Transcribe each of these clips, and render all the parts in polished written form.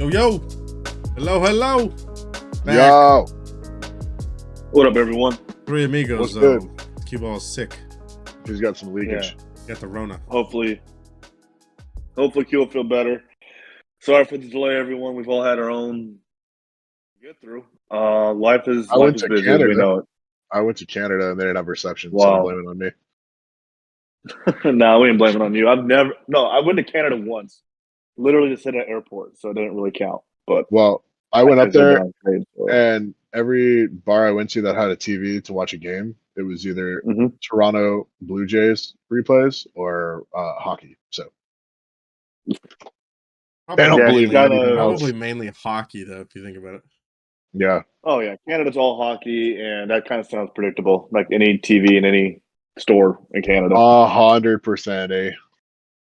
Yo. Hello. Back. Yo. What up, everyone? Three amigos. What's good? Qball is sick. He's got some leakage. Got the Rona. Hopefully Q will feel better. Sorry for the delay, everyone. We've all had our own get through. Life is busy. Canada. We know it. I went to Canada and they didn't have reception, Wow. so I'm blaming it on me. No, we ain't blaming on you. I went to Canada once, literally just hit an airport, so it didn't really count. But I went up there, and every bar I went to that had a TV to watch a game, it was either Toronto Blue Jays replays or hockey. So they don't believe in anything else. Probably mainly hockey, though, if you think about it. Yeah. Oh yeah, Canada's all hockey, and that kind of sounds predictable, like any TV in any store in Canada. 100%, eh?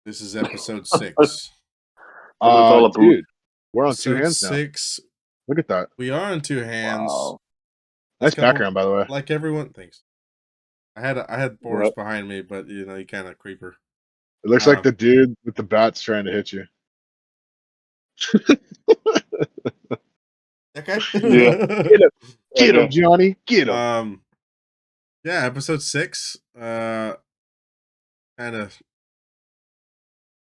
This is episode 6. Dude, we're on two hands now. 6. Look at that. We are on two hands. Wow. Nice background, by the way. Like everyone thinks. I had Boris behind me, but you kind of creeper. It looks like the dude with the bat's trying to hit you. Okay. Yeah. Get him, Johnny. Get him. Yeah, episode 6. Kind of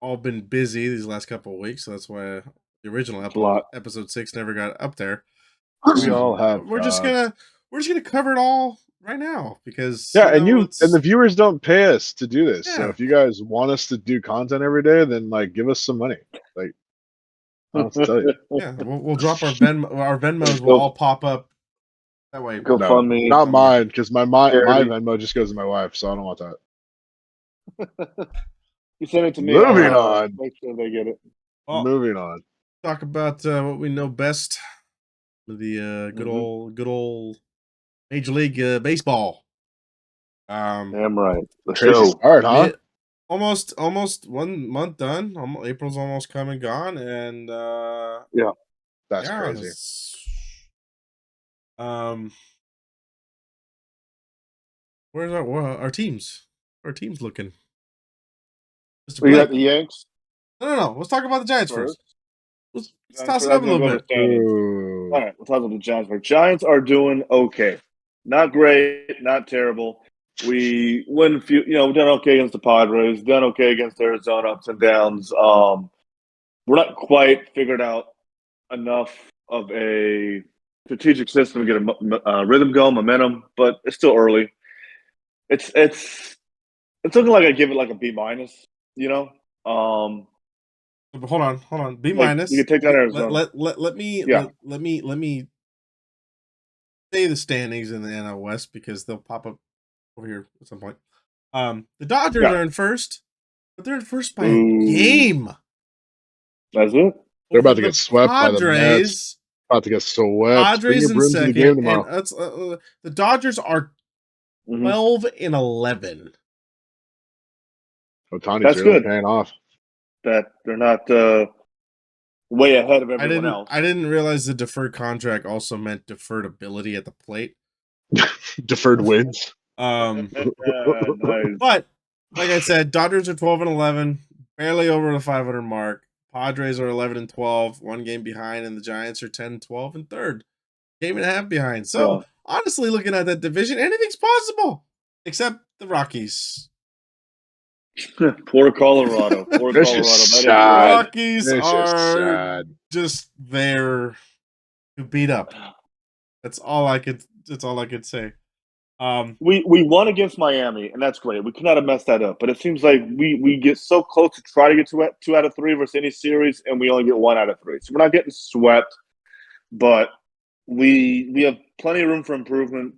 all been busy these last couple of weeks, so that's why the original episode 6 never got up there. We all have. We're just gonna cover it all right now because and the viewers don't pay us to do this. Yeah. So if you guys want us to do content every day, then give us some money. I don't have to tell you. Yeah, we'll drop our Venmos will all pop up that way. Go fund me. Not mine, because my Venmo just goes to my wife, so I don't want that. You send it to me. Moving on. Make sure they get it. Well, moving on. Talk about what we know best. The good old Major League Baseball. Damn right. Crazy start, huh? Almost 1 month done. April's almost come and gone, and that's crazy. Where's our teams? Our team's looking. We got the Yanks. No. Let's talk about the Giants first. Let's toss it up a little bit. All right, we'll talk about the Giants. Our Giants are doing okay. Not great, not terrible. We win a few, we've done okay against the Padres, done okay against Arizona, ups and downs. We're not quite figured out enough of a strategic system to get a rhythm going, momentum, but it's still early. It's looking like I give it like a B minus, Hold on. B minus. You can take that Arizona. Let me say the standings in the NL West because they'll pop up over here at some point. The Dodgers are in first, but they're in first by a game. That's it. They're about to get swept by the Mets. About to get swept. Padres in second. And the Dodgers are 12-11. Otani's really paying off. That they're not way ahead of everyone else. I didn't realize the deferred contract also meant deferred ability at the plate. Deferred wins. Nice. But like I said, Dodgers are 12-11, barely over the 500 mark. Padres are 11-12, 1 game behind, and the Giants are 10-12 and third, game and a half behind. So honestly, looking at that division, anything's possible except the Rockies. Poor Colorado. The Rockies are just there to beat up. That's all I could say. We won against Miami, and that's great. We could not have messed that up. But it seems like we get so close to try to get 2 out of 3 versus any series, and we only get 1 out of 3. So we're not getting swept, but we have plenty of room for improvement.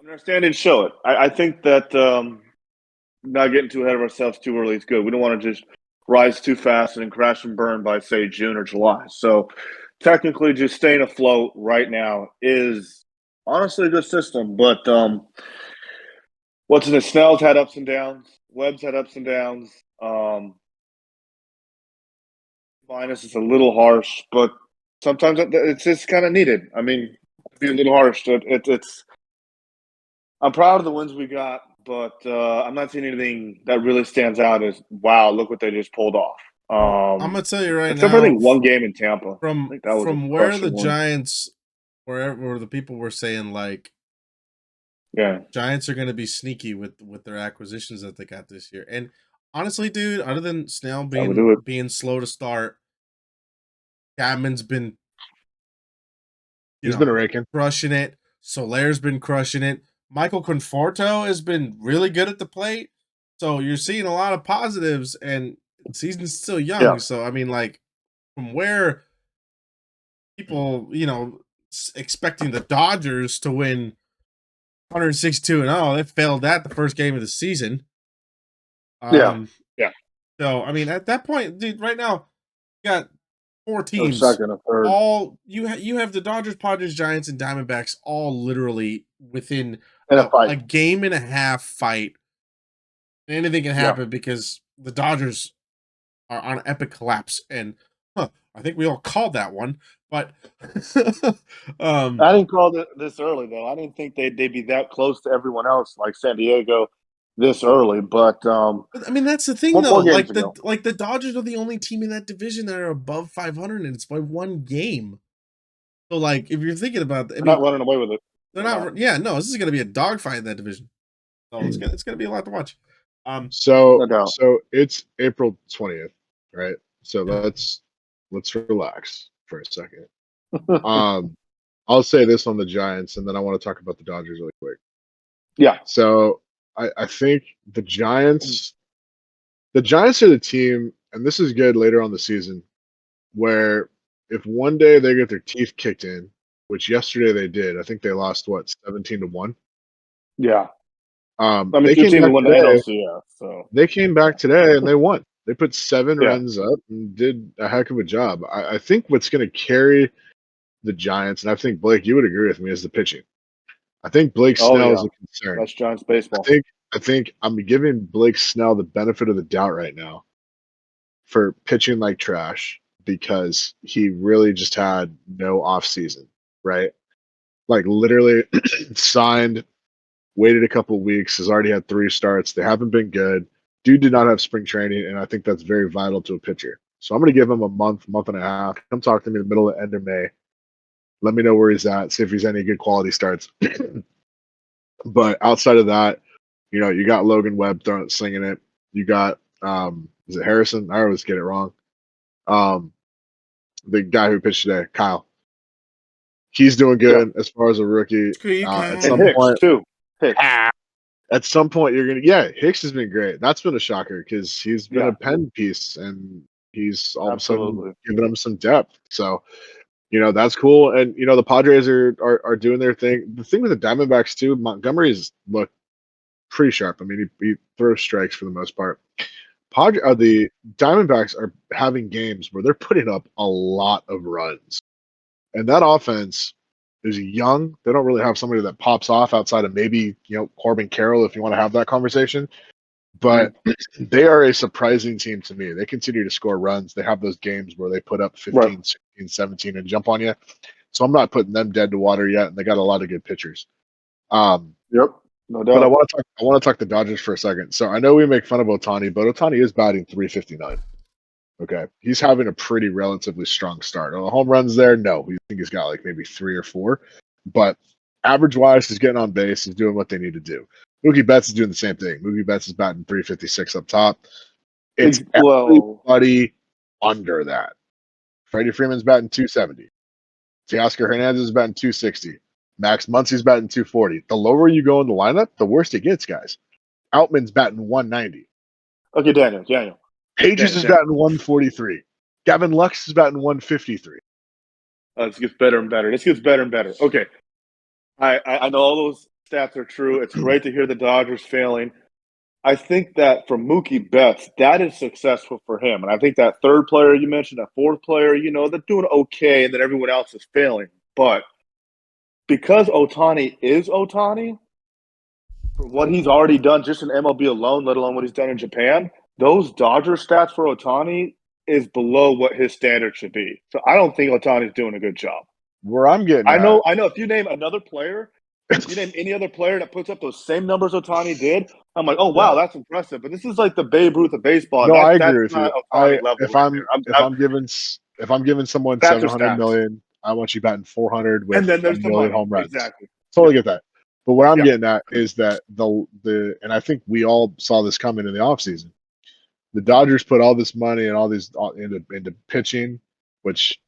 Our standings show it. I think that not getting too ahead of ourselves too early is good. We don't want to just rise too fast and then crash and burn by, say, June or July. So technically just staying afloat right now is honestly a good system. But what's in it? Snell's had ups and downs. Webb's had ups and downs. Minus is a little harsh, but sometimes it's just kind of needed. I mean, to be a little harsh. I'm proud of the wins we got. But I'm not seeing anything that really stands out as, wow, look what they just pulled off. I'm gonna tell you right except now. For I think one game in Tampa. From where the Giants, where the people were saying like, Giants are gonna be sneaky with their acquisitions that they got this year. And honestly, dude, other than Snell being slow to start, Chapman's been he's been raking, crushing it. Solaire's been crushing it. Michael Conforto has been really good at the plate. So you're seeing a lot of positives, and the season's still young. Yeah. So I mean, like, from where people, expecting the Dodgers to win 162-0, they failed that the first game of the season. Yeah. So I mean, at that point, dude, right now, you got 4 teams. Second or third. All you have the Dodgers, Padres, Giants, and Diamondbacks all literally within a game and a half fight. Anything can happen because the Dodgers are on an epic collapse, and I think we all called that one. But I didn't call it this early though. I didn't think they'd be that close to everyone else like San Diego this early. But I mean, that's the thing though. Like the Dodgers are the only team in that division that are above 500, and it's by 1 game. So like, if you're thinking about that, they're not running away with it. They're not. Yeah, no, this is going to be a dogfight in that division. So it's going to be a lot to watch. So it's April 20th, right? So let's relax for a second. I'll say this on the Giants, and then I want to talk about the Dodgers really quick. Yeah. So I think the Giants are the team, and this is good later on the season, where if one day they get their teeth kicked in, which yesterday they did, I think they lost 17-1. Yeah. I mean, they came back today, so they came back today and they won. They put 7 runs up and did a heck of a job. I think what's going to carry the Giants, and I think Blake, you would agree with me, is the pitching. I think Blake Snell is a concern. That's Giants baseball. I think I'm giving Blake Snell the benefit of the doubt right now for pitching like trash because he really just had no off season, right? Like literally signed, waited a couple of weeks, has already had 3 starts. They haven't been good. Dude did not have spring training, and I think that's very vital to a pitcher. So I'm going to give him a month and a half. Come talk to me in the middle of end of May. Let me know where he's at, see if he's any good quality starts. But outside of that, you got Logan Webb slinging it. You got, is it Harrison? I always get it wrong. The guy who pitched today, Kyle. He's doing good as far as a rookie. At some point, too. At some point, you're gonna. Hicks has been great. That's been a shocker because he's been a pen piece, and he's all of a sudden giving them some depth. So, that's cool. And the Padres are doing their thing. The thing with the Diamondbacks too, Montgomery's looked pretty sharp. I mean, he throws strikes for the most part. The Diamondbacks are having games where they're putting up a lot of runs, and that offense is young. They don't really have somebody that pops off outside of maybe Corbin Carroll, if you want to have that conversation. But they are a surprising team to me. They continue to score runs. They have those games where they put up 15, 16, 17 and jump on you. So I'm not putting them dead to water yet, and they got a lot of good pitchers. No doubt. But I want to talk the Dodgers for a second. So I know we make fun of Ohtani, but Ohtani is batting .359. Okay, he's having a pretty relatively strong start. On the home runs there, no, we think he's got like maybe 3 or 4, but average wise, he's getting on base. He's doing what they need to do. Mookie Betts is doing the same thing. Mookie Betts is batting .356 up top. It's everybody under that. Freddie Freeman's batting .270. Teoscar Hernandez is batting .260. Max Muncy's batting .240. The lower you go in the lineup, the worse it gets, guys. Outman's batting .190. Okay, Daniel. Pages is batting .143. Gavin Lux is batting .153. This gets better and better. Okay. I know all those stats are true. It's great to hear the Dodgers failing. I think that for Mookie Betts, that is successful for him. And I think that third player you mentioned, that fourth player, they're doing okay, and then everyone else is failing. But because Ohtani is Ohtani, for what he's already done just in MLB alone, let alone what he's done in Japan, those Dodger stats for Ohtani is below what his standard should be. So I don't think Ohtani's doing a good job. Where I'm getting I know if you name another player You name any other player that puts up those same numbers Ohtani did, I'm like, oh wow, that's impressive. But this is like the Babe Ruth of baseball. No, I That's agree with you. not Ohtani level If right there. I'm giving someone Stats are 700 stats. million, I want you batting 400 with And then a there's the million money. home runs. Exactly. Totally get that. But what I'm Yeah. getting at is that the and I think we all saw this coming in the offseason. The Dodgers put all this money and all these into pitching, which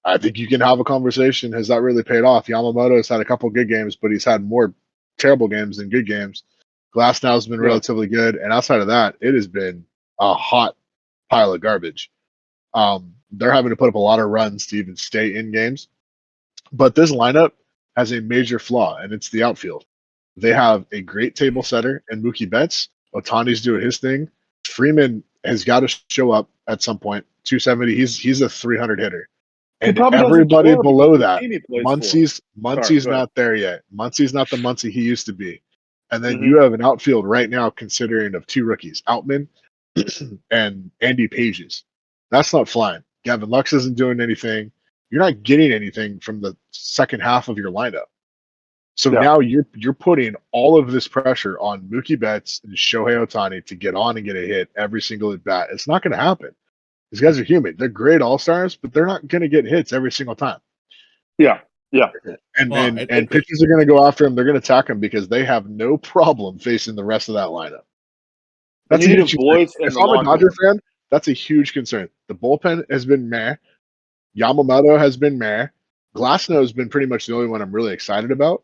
I think you can have a conversation. Has that really paid off? Yamamoto has had a couple good games, but he's had more terrible games than good games. Glasnow has been relatively good, and outside of that, it has been a hot pile of garbage. They're having to put up a lot of runs to even stay in games. But this lineup has a major flaw, and it's the outfield. They have a great table setter and Mookie Betts. Otani's doing his thing. Freeman has got to show up at some point. 270. He's a 300 hitter. And everybody below that, Muncie's not there yet. Muncie's not the Muncie he used to be. And then you have an outfield right now considering of two rookies, Outman and Andy Pages. That's not flying. Gavin Lux isn't doing anything. You're not getting anything from the second half of your lineup. So now you're putting all of this pressure on Mookie Betts and Shohei Ohtani to get on and get a hit every single at bat. It's not going to happen. These guys are human. They're great all-stars, but they're not going to get hits every single time. Yeah. And pitchers are going to go after him. They're going to attack him because they have no problem facing the rest of that lineup. That's a huge concern. If I'm a Dodger fan, that's a huge concern. The bullpen has been meh. Yamamoto has been meh. Glasnow has been pretty much the only one I'm really excited about.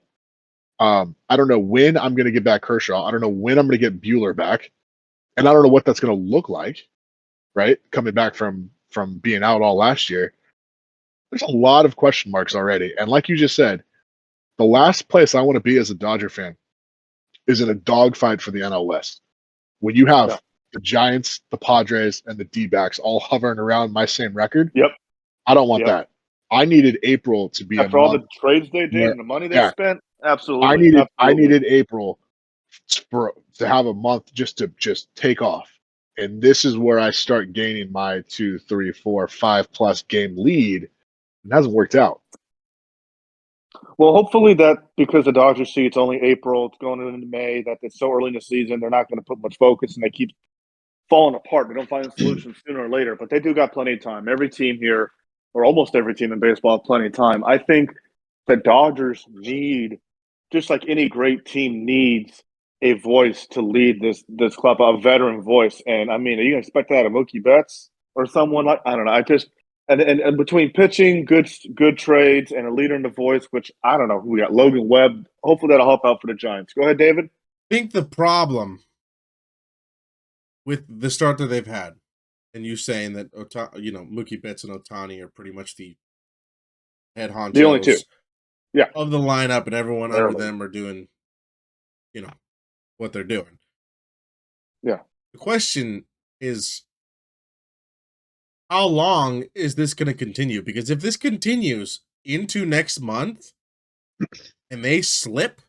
I don't know when I'm going to get back Kershaw. I don't know when I'm going to get Bueller back. And I don't know what that's going to look like. Right, coming back from being out all last year, there's a lot of question marks already. And like you just said, the last place I want to be as a Dodger fan is in a dogfight for the NL West. When you have the Giants, the Padres, and the D-backs all hovering around my same record, I don't want that. I needed April to be after all the trades they did and the money they spent. Absolutely, I needed April to have a month just to take off. And this is where I start gaining my 2, 3, 4, 5+ game lead. It hasn't worked out. Well, hopefully that because the Dodgers see it's only April, it's going into May, that it's so early in the season, they're not going to put much focus and they keep falling apart. They don't find a solution sooner or later, but they do got plenty of time. Every team here, or almost every team in baseball, have plenty of time. I think the Dodgers need, just like any great team needs, a voice to lead this club, a veteran voice. And I mean, are you gonna expect that out of Mookie Betts or someone like, I don't know. I just and between pitching, good trades, and a leader in the voice, which I don't know who we got, Logan Webb. Hopefully that'll help out for the Giants. Go ahead, David. I think the problem with the start that they've had, and you saying that Mookie Betts and Ohtani are pretty much the head honchos, the only two, of the lineup, and everyone under them are doing what they're doing. Yeah. The question is, how long is this going to continue? Because if this continues into next month and they slip,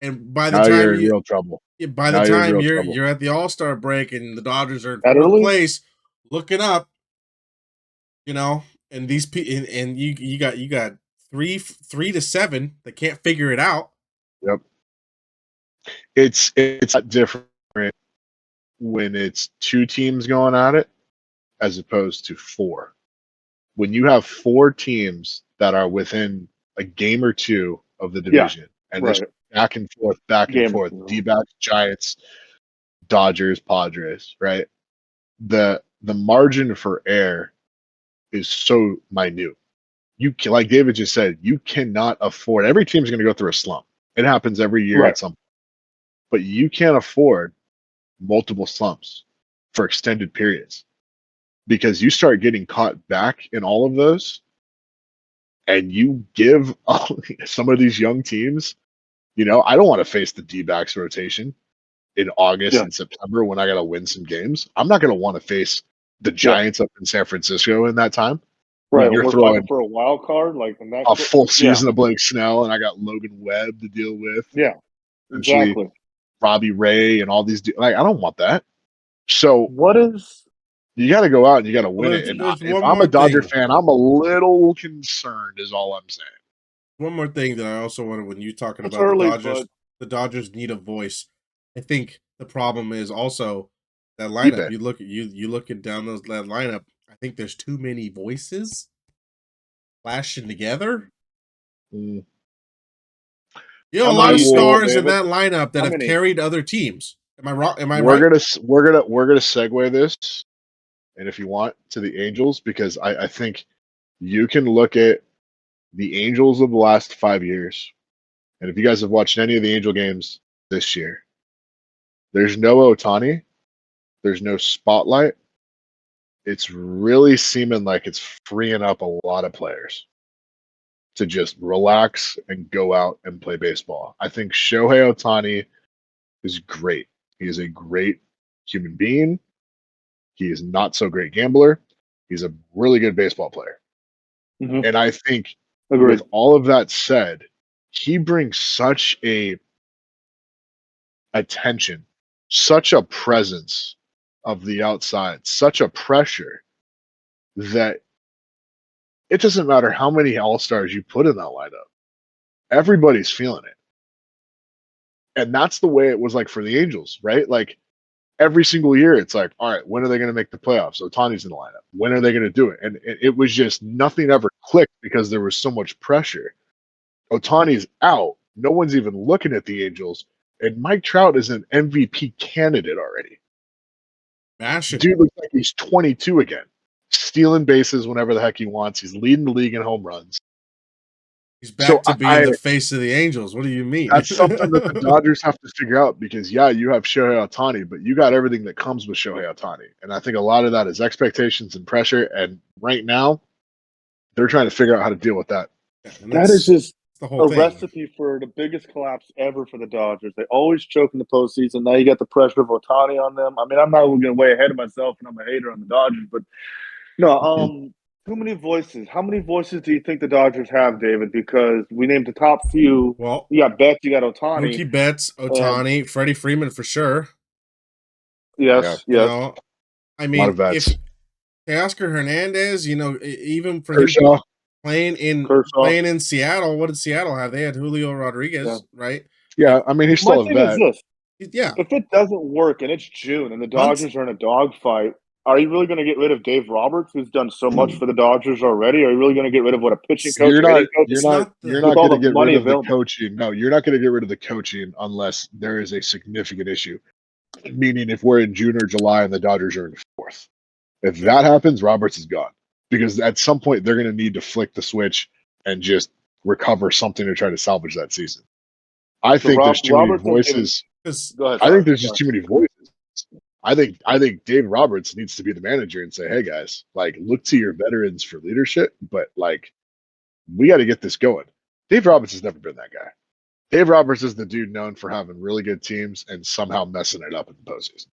and by the time you're in real trouble. By the time you're at the All-Star break and the Dodgers are in fourth place, looking up, and these and you got 3 to 7 that can't figure it out. Yep. It's different when it's 2 teams going at it as opposed to 4. When you have 4 teams that are within a game or 2 of the division, and there's back and forth, D-backs, Giants, Dodgers, Padres, right? The margin for error is so minute. You can, like David just said, you cannot afford. Every team's going to go through a slump. It happens every year at some point. But you can't afford multiple slumps for extended periods because you start getting caught back in all of those, and you give some of these young teams. I don't want to face the D-backs rotation in August and September when I got to win some games. I'm not going to want to face the Giants up in San Francisco in that time. Right, you're throwing for a wild card, like a full season of Blake Snell, and I got Logan Webb to deal with. Yeah, exactly. Robbie Ray and all these. I don't want that. So you got to go out and you got to win it. And if I'm a Dodger fan, I'm a little concerned. Is all I'm saying. One more thing that I also wanted when you talking It's about early, the Dodgers need a voice. I think the problem is also that Keep lineup. it. You look at down that lineup. I think there's too many voices together. Mm. You know, How a lot many of do you think, stars in David? that lineup that How have many? carried other teams. Am I wrong? Am I We're right? gonna segue this, and if you want, to the Angels, because I think you can look at the Angels of the last 5 years, and if you guys have watched any of the Angel games this year, there's no Ohtani, there's no spotlight. It's really seeming like it's freeing up a lot of players to just relax and go out and play baseball. I think Shohei Ohtani is great. He is a great human being. He is not so great gambler. He's a really good baseball player. Mm-hmm. And I think Agreed. with all of that said, he brings such a attention, such a presence of the outside, such a pressure that it doesn't matter how many all-stars you put in that lineup. Everybody's feeling it. And that's the way it was like for the Angels, right? Like every single year, it's like, all right, when are they going to make the playoffs? Otani's in the lineup. When are they going to do it? And it was just nothing ever clicked because there was so much pressure. Otani's out. No one's even looking at the Angels. And Mike Trout is an MVP candidate already. Mashing. Dude looks like he's 22 again, stealing bases whenever the heck he wants. He's leading the league in home runs. He's back to being the face of the Angels. What do you mean? That's something that the Dodgers have to figure out because, yeah, you have Shohei Ohtani, but you got everything that comes with Shohei Ohtani. And I think a lot of that is expectations and pressure. And right now, they're trying to figure out how to deal with that. Yeah, that is just the whole thing. Recipe for the biggest collapse ever for the Dodgers. They always choke in the postseason. Now you got the pressure of Ohtani on them. I mean, I'm not going to way ahead of myself, and I'm a hater on the Dodgers, but no, too many voices. How many voices do you think the Dodgers have, David? Because we named the top few. Well, you got Betts, you got Ohtani. Mookie Betts, Ohtani, Freddie Freeman for sure. Yes. You know, I mean, if Teoscar Hernandez, even for Kershaw. him playing in Seattle, what did Seattle have? They had Julio Rodriguez, right? Yeah, I mean, he's still a vet. Yeah. If it doesn't work and it's June and the Dodgers are in a dogfight, are you really going to get rid of Dave Roberts, who's done so much for the Dodgers already? Are you really going to get rid of a pitching coach? You're not going to get rid of available? the coaching. No, you're not going to get rid of the coaching unless there is a significant issue. Meaning, if we're in June or July and the Dodgers are in fourth, if that happens, Roberts is gone because at some point they're going to need to flick the switch and just recover something to try to salvage that season. I think there's too many voices. I think there's just too many voices. I think Dave Roberts needs to be the manager and say, "Hey guys, like look to your veterans for leadership, but like we got to get this going." Dave Roberts has never been that guy. Dave Roberts is the dude known for having really good teams and somehow messing it up in the postseason.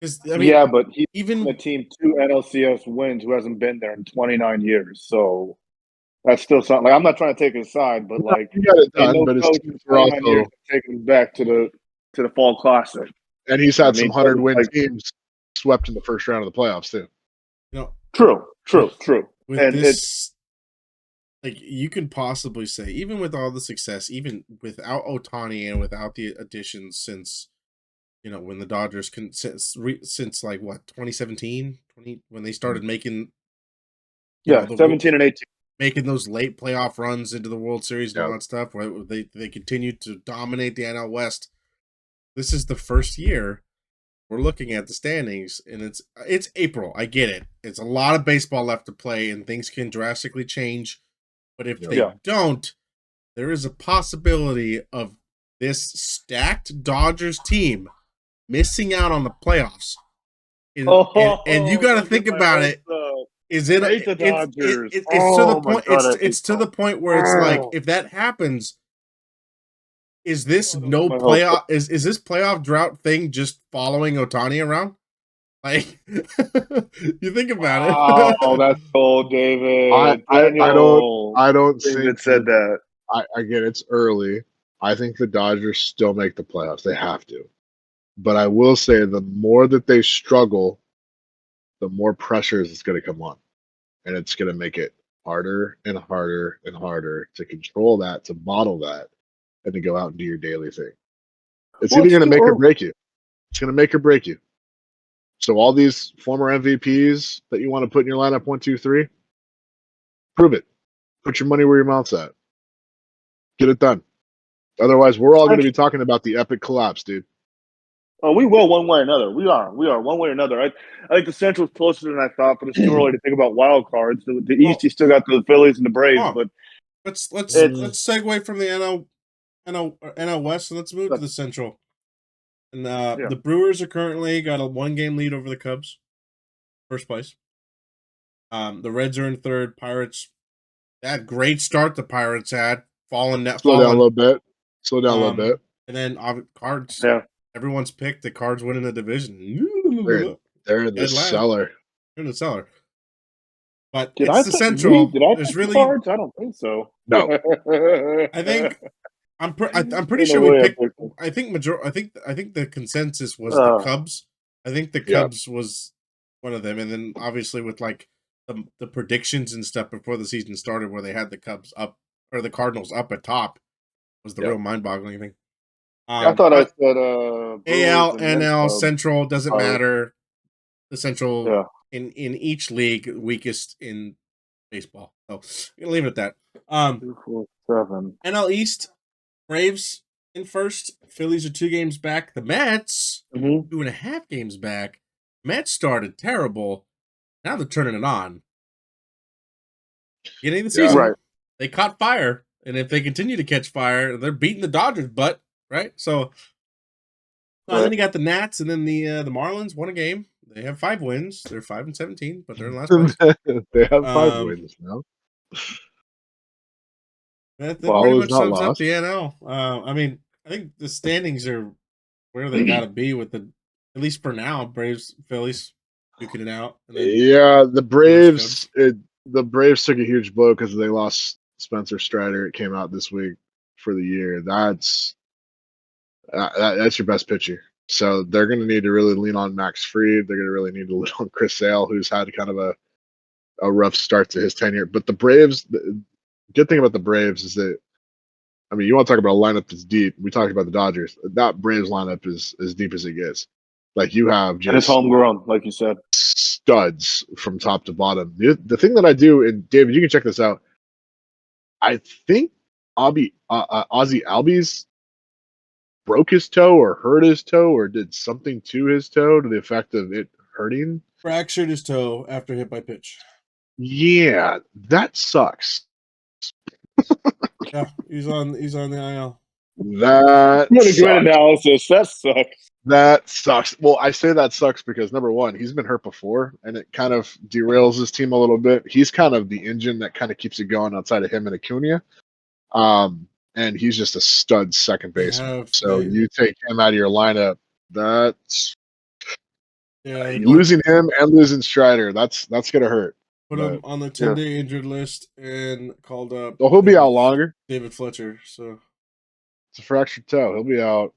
But he's even a team 2 NLCS wins who hasn't been there in 29 years. So that's still something. Like I'm not trying to take his side, but like he got it done. But his teams are also taking him back to the Fall Classic. And he's had some 100-win teams swept in the first round of the playoffs too. True. With and this, like you can possibly say, even with all the success, even without Ohtani and without the additions since, when the Dodgers since like what 2017, when they started making, 17 and 18, making those late playoff runs into the World Series and all that stuff, where they continued to dominate the NL West. This is the first year we're looking at the standings, and it's April. I get it. It's a lot of baseball left to play, and things can drastically change. But if they don't, there is a possibility of this stacked Dodgers team missing out on the playoffs. And you got to think about it. Is it? It's to the point. It's to the point where it's like, if that happens, is this playoff? Is this playoff drought thing just following Ohtani around? Like, you think about it. Oh, that's cold, David. I don't think David said that. I get it's early. I think the Dodgers still make the playoffs. They have to. But I will say the more that they struggle, the more pressure is going to come on. And it's going to make it harder and harder and harder to control that, to model that, and to go out and do your daily thing. It's either going to make or break you. It's going to make or break you. So all these former MVPs that you want to put in your lineup, 1, 2, 3, prove it. Put your money where your mouth's at. Get it done. Otherwise, we're all going to be talking about the epic collapse, dude. Oh, we will one way or another. We are one way or another. I think the Central's closer than I thought, but it's too early to think about wild cards. The East, you still got the Phillies and the Braves, but let's segue from the NL West and let's move to the Central. And the Brewers are currently got a 1-game lead over the Cubs, first place. The Reds are in third. Pirates, that great start the Pirates had, Slow down a little bit. And then Cards. Yeah. Everyone's picked the Cards winning the division. They're in the cellar. They're in the cellar. But the Central. Did I pick the Cards? I don't think so. No. I think I'm pretty sure we picked. I think the consensus was the Cubs. I think the Cubs was one of them, and then obviously with like the predictions and stuff before the season started, where they had the Cubs up or the Cardinals up at top, was the real mind-boggling thing. I thought I said AL, NL, Central doesn't matter. The Central in each league weakest in baseball. So I'm gonna leave it at that. 2, 4, 7. NL East, Braves in first. Phillies are 2 games back. The Mets 2.5 games back. Mets started terrible. Now they're turning it on. Beginning of the season, they caught fire, and if they continue to catch fire, they're beating the Dodgers' butt. Right, so then you got the Nats, and then the Marlins won a game. They have 5 wins. They're 5-17, but they're in last place. They have 5 wins now. That pretty much sums up the NL. I mean, I think the standings are where they got to be with at least for now, Braves, Phillies duking it out. The Braves. The Braves took a huge blow because they lost Spencer Strider. It came out this week for the year. That's your best pitcher. So they're going to need to really lean on Max Fried. They're going to really need to lean on Chris Sale, who's had kind of a rough start to his tenure. But the Braves, the good thing about the Braves is that, I mean, you want to talk about a lineup that's deep. We talked about the Dodgers. That Braves lineup is as deep as it gets. Like you have just, and it's homegrown, like you said, studs from top to bottom. The thing that I do, and David, you can check this out. I think Ozzy Albies broke his toe or hurt his toe or did something to his toe to the effect of it hurting. Fractured his toe after hit by pitch. Yeah, that sucks. Yeah, he's on the IL. That what a great analysis. That sucks. That sucks. Well, I say that sucks because number one, he's been hurt before, and it kind of derails his team a little bit. He's kind of the engine that kind of keeps it going outside of him and Acuna. And he's just a stud second baseman. You take him out of your lineup, that's losing him and losing Strider. That's gonna hurt. Put him on the 10-day injured list and called up. Well, he'll be out longer. David Fletcher. So it's a fractured toe. He'll be out.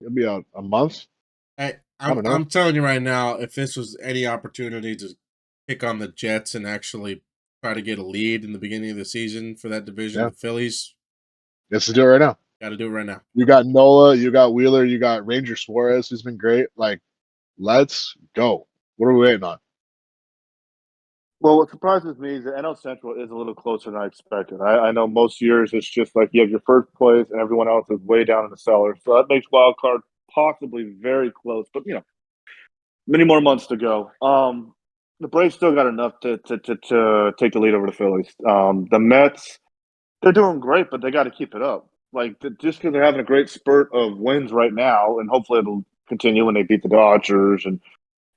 He'll be out a month. I'm telling you right now, if this was any opportunity to pick on the Jets and actually try to get a lead in the beginning of the season for that division, the Phillies. Let's do it right now. Got to do it right now. You got Nola, you got Wheeler, you got Ranger Suarez, who's been great. Like, let's go. What are we waiting on? Well, what surprises me is that NL Central is a little closer than I expected. I know most years it's just like you have your first place and everyone else is way down in the cellar. So that makes wild card possibly very close. But, many more months to go. The Braves still got enough to take the lead over the Phillies. The Mets, they're doing great, but they got to keep it up. Like, just because they're having a great spurt of wins right now, and hopefully it'll continue when they beat the Dodgers and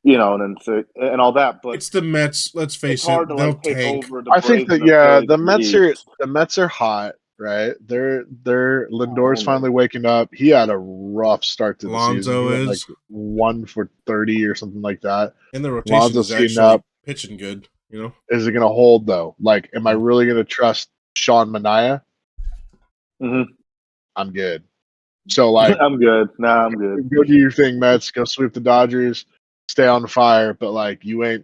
and all that. But it's the Mets. Let's face it, they'll take over. I think that the Mets are hot, right? They're Lindor's finally waking up. He had a rough start to the season. Alonso is like 1 for 30 or something like that. And the rotation is actually pitching good. Is it going to hold though? Like, am I really going to trust Sean Manaea? Mm-hmm. I'm good. So like, I'm good. Nah, I'm good. Go do your thing, Mets. Go sweep the Dodgers. Stay on fire, but like you're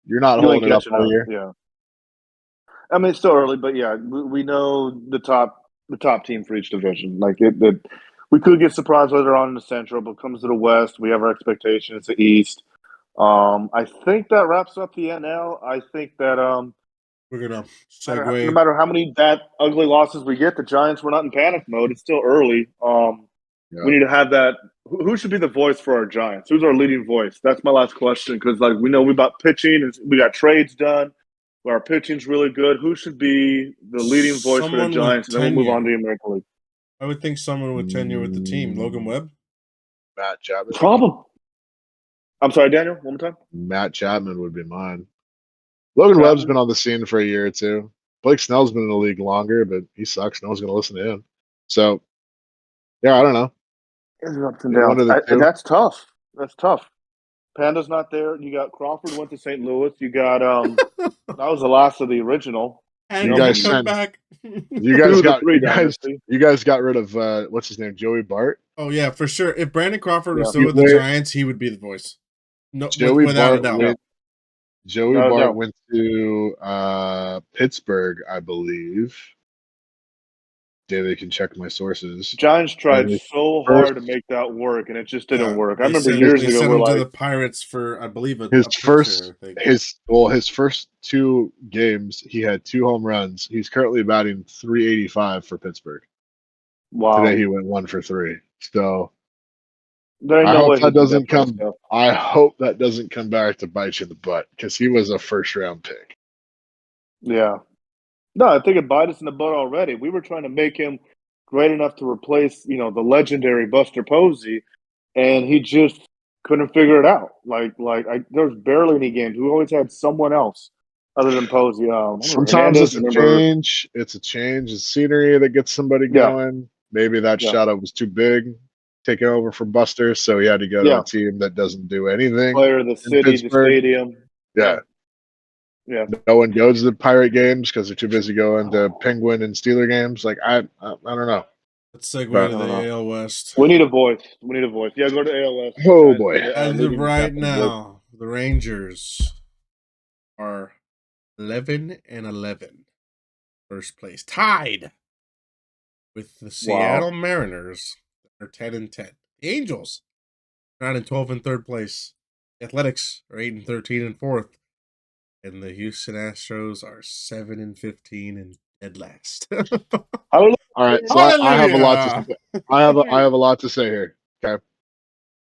not holding it up all year. Yeah. I mean, it's still early, but yeah, we know the top team for each division. Like we could get surprised later on in the Central, but comes to the West, we have our expectations. The East. I think that wraps up the NL. I think that we're gonna no segue. matter how many bad, ugly losses we get, the Giants were not in panic mode. It's still early. We need to have that. Who should be the voice for our Giants? Who's our leading voice? That's my last question because, like, we know we got pitching and we got trades done. Our pitching's really good. Who should be the leading voice for the Giants? And then we'll move on to the American League. I would think someone with tenure with the team. Logan Webb? Matt Chapman? Problem. I'm sorry, Daniel, one more time? Matt Chapman would be mine. Logan Webb's been on the scene for a year or two. Blake Snell's been in the league longer, but he sucks. No one's going to listen to him. So, yeah, I don't know. It's ups and downs. And that's tough. That's tough. Panda's not there. You got Crawford went to St. Louis. You got that was the last of the original. And you guys come back. You guys got rid of what's his name, Joey Bart. Oh yeah, for sure. If Brandon Crawford was still with the Giants, he would be the voice. No, without a doubt. Joey Bart went to Pittsburgh, I believe. David can check my sources. Giants tried so hard to make that work, and it just didn't work. I remember years ago, we're like, to the Pirates for, I believe, his first 2 games, he had 2 home runs. He's currently batting .385 for Pittsburgh. Wow! Today he went 1 for 3. So I hope that doesn't come. I hope that doesn't come back to bite you in the butt because he was a first-round pick. Yeah. No, I think it bit us in the butt already. We were trying to make him great enough to replace, the legendary Buster Posey, and he just couldn't figure it out. There was barely any games. We always had someone else other than Posey. Sometimes it's a change. It's a change in scenery that gets somebody going. Maybe that shot-up was too big, taking over for Buster, so he had to go to a team that doesn't do anything. Player of the city, the stadium. Yeah. Yeah. No one goes to the Pirate games because they're too busy going to Penguin and Steeler games. Like I don't know. Let's segue to the AL West. We need a voice. Yeah, go to AL West. Oh boy! As of right now, the Rangers are 11-11, first place, tied with the Seattle Mariners. They're 10-10. The Angels are 9-12 in third place. The Athletics are 8-13 in fourth. And the Houston Astros are 7-15 and dead last. All right, so I have a lot to say. I have a lot to say here. Okay,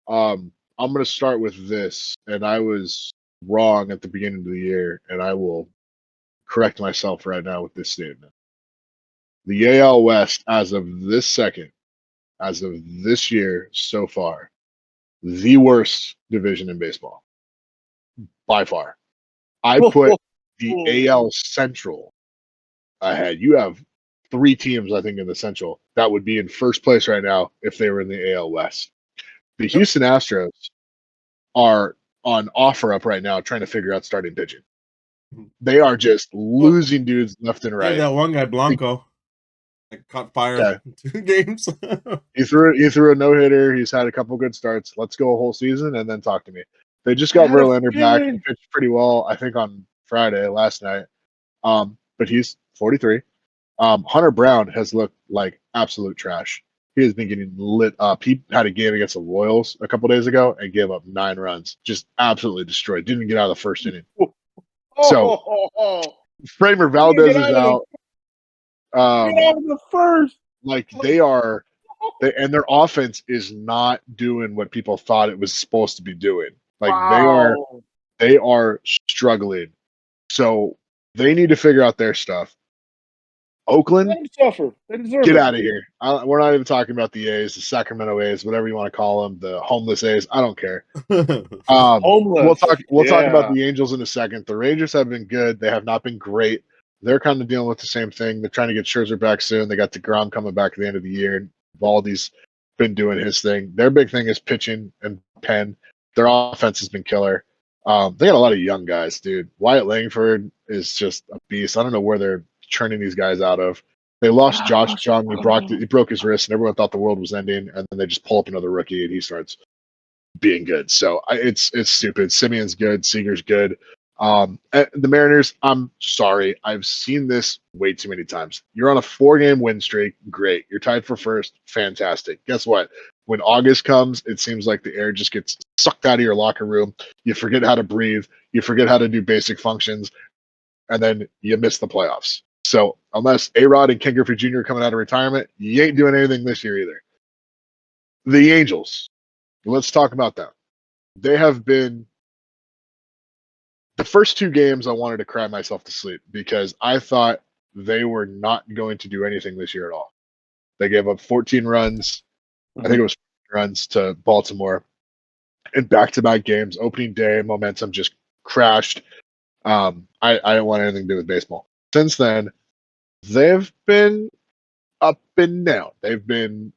I'm going to start with this, and I was wrong at the beginning of the year, and I will correct myself right now with this statement. The AL West, as of this second, as of this year so far, the worst division in baseball by far. I put the AL Central ahead. You have 3 teams, I think, in the Central that would be in first place right now if they were in the AL West. The Houston Astros are on offer up right now trying to figure out starting pitching. They are just losing dudes left and right. Hey, that one guy, Blanco, caught fire in 2 games. He threw a no-hitter. He's had a couple good starts. Let's go a whole season and then talk to me. They just got Verlander back and pitched pretty well, I think, on Friday last night. But he's 43. Hunter Brown has looked like absolute trash. He has been getting lit up. He had a game against the Royals a couple days ago and gave up 9 runs. Just absolutely destroyed. Didn't even get out of the first inning. So Framer Valdez is out. Get out of the first. Like and their offense is not doing what people thought it was supposed to be doing. Like they are struggling. So they need to figure out their stuff. Oakland, they deserve get out of here. We're not even talking about the A's, the Sacramento A's, whatever you want to call them, the homeless A's. I don't care. Homeless. We'll talk about the Angels in a second. The Rangers have been good. They have not been great. They're kind of dealing with the same thing. They're trying to get Scherzer back soon. They got DeGrom coming back at the end of the year. And Valdi's been doing his thing. Their big thing is pitching and pen. Their offense has been killer. They got a lot of young guys, dude. Wyatt Langford is just a beast. I don't know where they're churning these guys out of. They lost Josh Jung. He broke his wrist, and everyone thought the world was ending. And then they just pull up another rookie, and he starts being good. So it's stupid. Simeon's good. Seager's good. The Mariners, I'm sorry. I've seen this way too many times. You're on a 4-game win streak. Great. You're tied for first. Fantastic. Guess what? When August comes, it seems like the air just gets sucked out of your locker room. You forget how to breathe. You forget how to do basic functions. And then you miss the playoffs. So unless A-Rod and Ken Griffey Jr. are coming out of retirement, you ain't doing anything this year either. The Angels. Let's talk about them. They have been the first 2 games I wanted to cry myself to sleep because I thought they were not going to do anything this year at all. They gave up 14 runs. I think it was 14 runs to Baltimore in back-to-back games. Opening day momentum just crashed. I don't want anything to do with baseball. Since then, they've been up and down. They've been,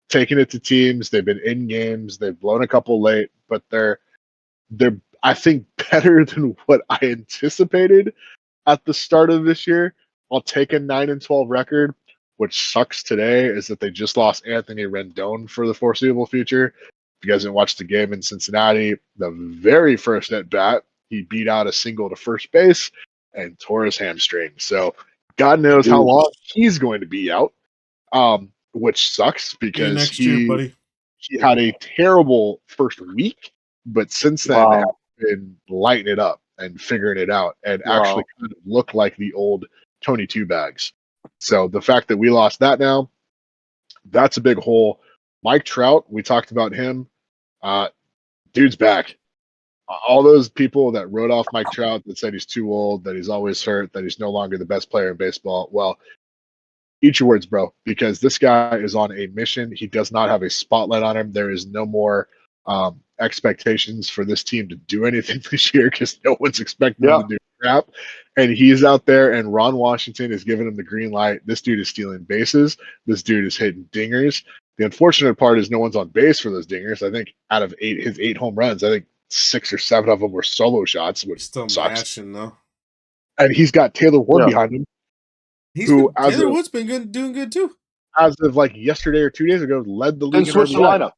taking it to teams. They've been in games. They've blown a couple late, but they're I think better than what I anticipated at the start of this year. I'll take a 9-12 record. Which sucks today is that they just lost Anthony Rendon for the foreseeable future. If you guys didn't watch the game in Cincinnati, the very first at bat, he beat out a single to first base and tore his hamstring. So God knows how long he's going to be out, which sucks because next year, buddy. He had a terrible first week, but since then have been lighting it up and figuring it out and actually kind of look like the old Tony Two Bags. So the fact that we lost that now, that's a big hole. Mike Trout, we talked about him. Dude's back. All those people that wrote off Mike Trout, that said he's too old, that he's always hurt, that he's no longer the best player in baseball. Well, eat your words, bro, because this guy is on a mission. He does not have a spotlight on him. There is no more expectations for this team to do anything this year because no one's expecting him to do crap. And he's out there, and Ron Washington is giving him the green light. This dude is stealing bases. This dude is hitting dingers. The unfortunate part is no one's on base for those dingers. I think out of his 8 home runs, I think 6 or 7 of them were solo shots, which still sucks. mashing though. And he's got Taylor Ward behind him. Taylor Wood's been doing good too. As of like yesterday or 2 days ago, led the league. And switch the lineup.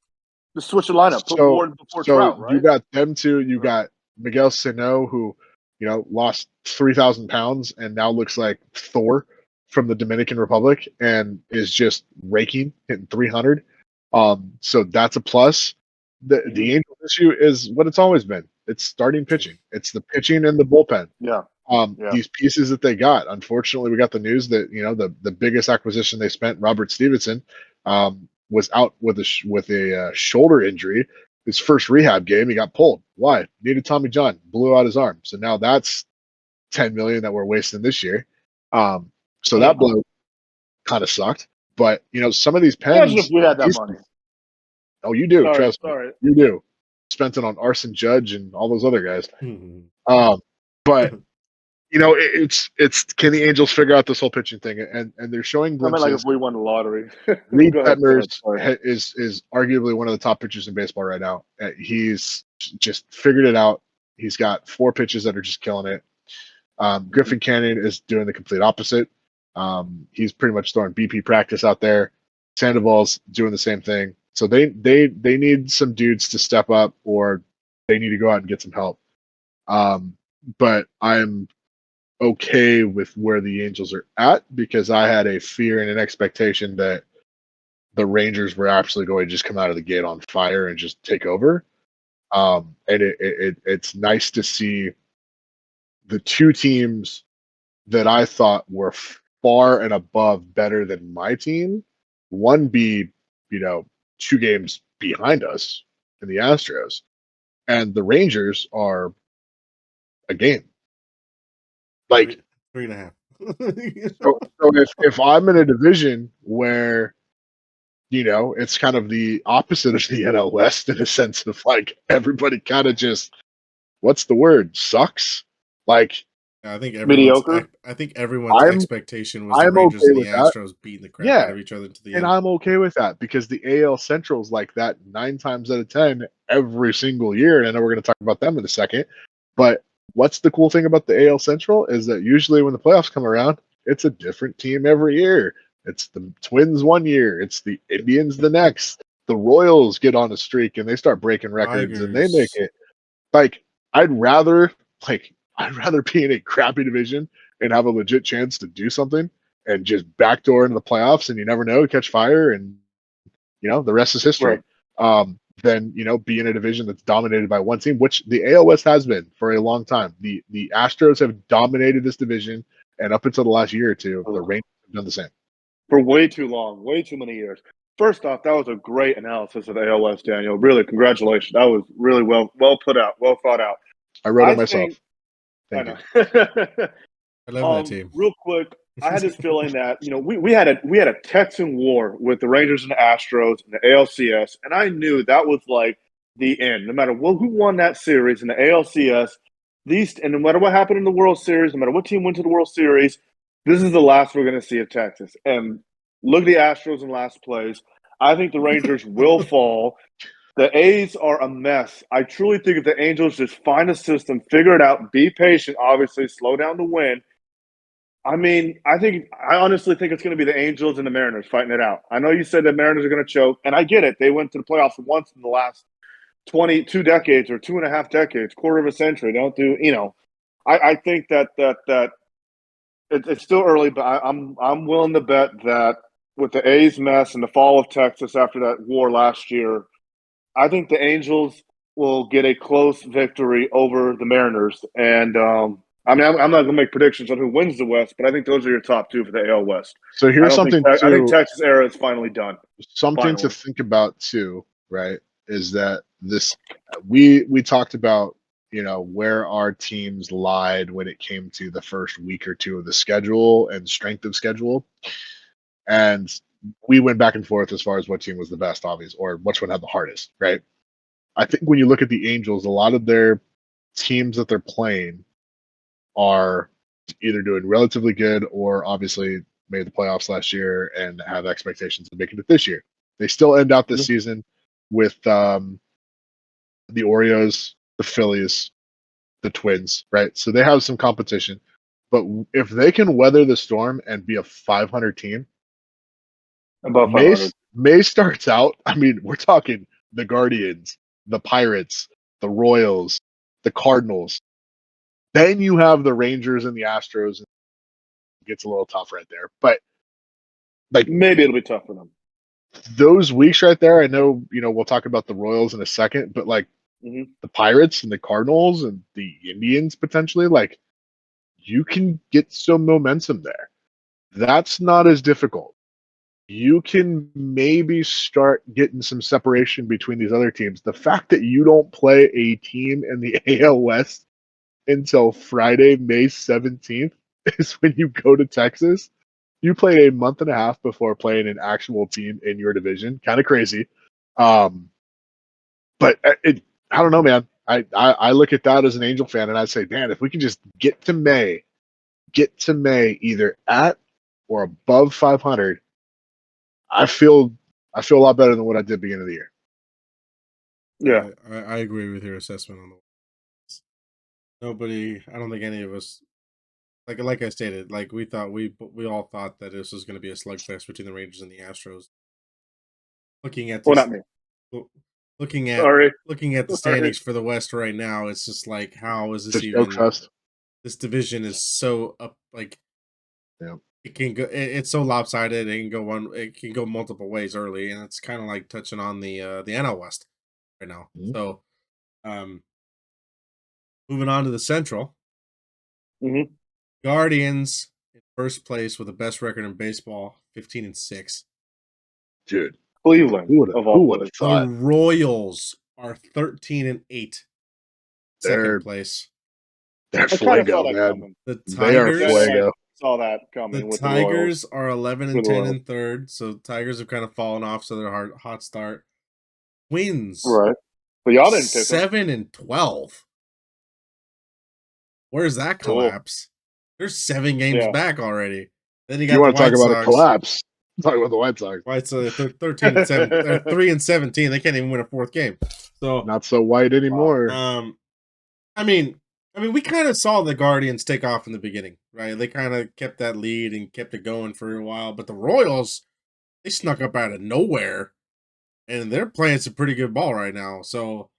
Just switch the lineup. Put Ward before Trout, right? You got them two. You got Miguel Sano, who lost 3,000 pounds and now looks like Thor from the Dominican Republic and is just raking, hitting 300. So that's a plus. The Angels issue is what it's always been. It's starting pitching. It's the pitching and the bullpen. These pieces that they got. Unfortunately, we got the news that the biggest acquisition they spent, Robert Stevenson, was out with a shoulder injury. His first rehab game, he got pulled. Why? Needed Tommy John, blew out his arm. So now that's $10 million that we're wasting this year. So that blow kind of sucked. But some of these pens. Imagine if we had that money. Oh, you do. Trust me, you do. Spent it on Arson Judge and all those other guys. But it's can the Angels figure out this whole pitching thing? And they're showing glimpses. I mean, like if we won the lottery. Reed Petmers is arguably one of the top pitchers in baseball right now. He's just figured it out. He's got 4 pitches that are just killing it. Griffin Canyon is doing the complete opposite. He's pretty much throwing BP practice out there. Sandoval's doing the same thing. So they need some dudes to step up, or they need to go out and get some help. But I'm okay with where the Angels are at because I had a fear and an expectation that the Rangers were absolutely going to just come out of the gate on fire and just take over. And it's nice to see the 2 teams that I thought were far and above better than my team, one be 2 games behind us in the Astros, and the Rangers are a game. Like 3.5. so if I'm in a division where it's kind of the opposite of the NL West in a sense of like everybody kind of just, what's the word, sucks. Like I think mediocre. I think everyone's expectation was the Rangers and the Astros beating the crap out of each other to the end. And I'm okay with that because the AL Central's like that 9 times out of 10 every single year. And I know we're going to talk about them in a second. But what's the cool thing about the AL Central is that usually when the playoffs come around, it's a different team every year. It's the Twins one year. It's the Indians the next. The Royals get on a streak and they start breaking records and they make it. Like, I'd rather be in a crappy division and have a legit chance to do something and just backdoor into the playoffs, and you never know, catch fire, and the rest is history. Than be in a division that's dominated by one team, which the AL West has been for a long time. The Astros have dominated this division, and up until the last year or two, the Rangers have done the same for way too long, way too many years. First off, that was a great analysis of the AL West, Daniel. Really, congratulations. That was really well put out, well thought out. I wrote it myself. I know. I love that team. Real quick, I had this feeling that we had a Texan war with the Rangers and the Astros and the ALCS, and I knew that was like the end. No matter who won that series in the ALCS, and no matter what happened in the World Series, no matter what team went to the World Series, this is the last we're going to see of Texas. And look at the Astros in last place. I think the Rangers will fall. The A's are a mess. I truly think if the Angels just find a system, figure it out, be patient, obviously, slow down the win. I honestly think it's going to be the Angels and the Mariners fighting it out. I know you said the Mariners are going to choke, and I get it. They went to the playoffs once in the last 22 decades or 2.5 decades, quarter of a century. I think that it's still early, but I'm willing to bet that with the A's mess and the fall of Texas after that war last year, I think the Angels will get a close victory over the Mariners. And I'm not going to make predictions on who wins the West, but I think those are your top two for the AL West. So here's something I think Texas era is finally done. Something to think about too, right? Is that we talked about where our teams lied when it came to the first week or two of the schedule and strength of schedule, and we went back and forth as far as what team was the best, obvious, or which one had the hardest, right? I think when you look at the Angels, a lot of their teams that they're playing are either doing relatively good or obviously made the playoffs last year and have expectations of making it this year. They still end out this season with the Orioles, the Phillies, the Twins, right? So they have some competition. But if they can weather the storm and be a 500 team, above 500. May starts out, we're talking the Guardians, the Pirates, the Royals, the Cardinals. Then you have the Rangers and the Astros. It gets a little tough right there. But maybe it'll be tough for them. Those weeks right there, I know, we'll talk about the Royals in a second, but the Pirates and the Cardinals and the Indians potentially, you can get some momentum there. That's not as difficult. You can maybe start getting some separation between these other teams. The fact that you don't play a team in the AL West until Friday, May 17th is when you go to Texas. You played a month and a half before playing an actual team in your division. Kind of crazy. But I don't know, man. I look at that as an Angel fan, and I'd say, man, if we can just get to May either at or above 500, I feel a lot better than what I did beginning of the year. Yeah, I agree with your assessment on the. Nobody, I don't think any of us, like I stated, we thought we all thought that this was going to be a slugfest between the Rangers and the Astros. Looking at not me. Looking at the standings for the West right now, it's just how is this just even? Fest. This division is so up, yeah. It can go. It's so lopsided. It can go multiple ways early, and it's kind of like touching on the NL West right now. Mm-hmm. So, moving on to the Central, Guardians in first place with the best record in baseball, 15-6. Dude, Cleveland. Who would have thought? The Royals are 13-8. Second place. They're fuego, man. The Tigers, they are fuego. Saw that coming. The Tigers are 11-10 in third, so Tigers have kind of fallen off, so they're hot start. Twins, right? But y'all didn't pick 7-12. Where's that collapse? They're 7 games back already. Then you want to talk about a collapse? Talk about the White Sox. White Sox, they're 13-7. They're 3-17. They can't even win a fourth game. So not so white anymore. We kind of saw the Guardians take off in the beginning, right? They kind of kept that lead and kept it going for a while. But the Royals, they snuck up out of nowhere, and they're playing some pretty good ball right now. So,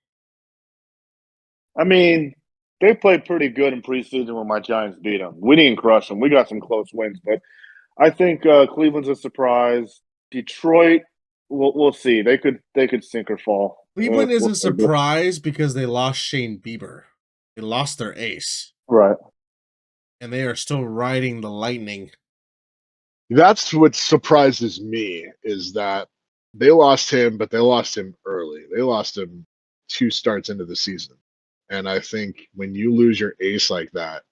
they played pretty good in preseason when my Giants beat them. We didn't crush them. We got some close wins, but I think Cleveland's a surprise. Detroit, we'll see. They could sink or fall. Cleveland is We'll a see. surprise because they lost Shane Bieber. They lost their ace. Right. And they are still riding the lightning. That's what surprises me is that they lost him, but they lost him early. They lost him 2 starts into the season. And I think when you lose your ace like that,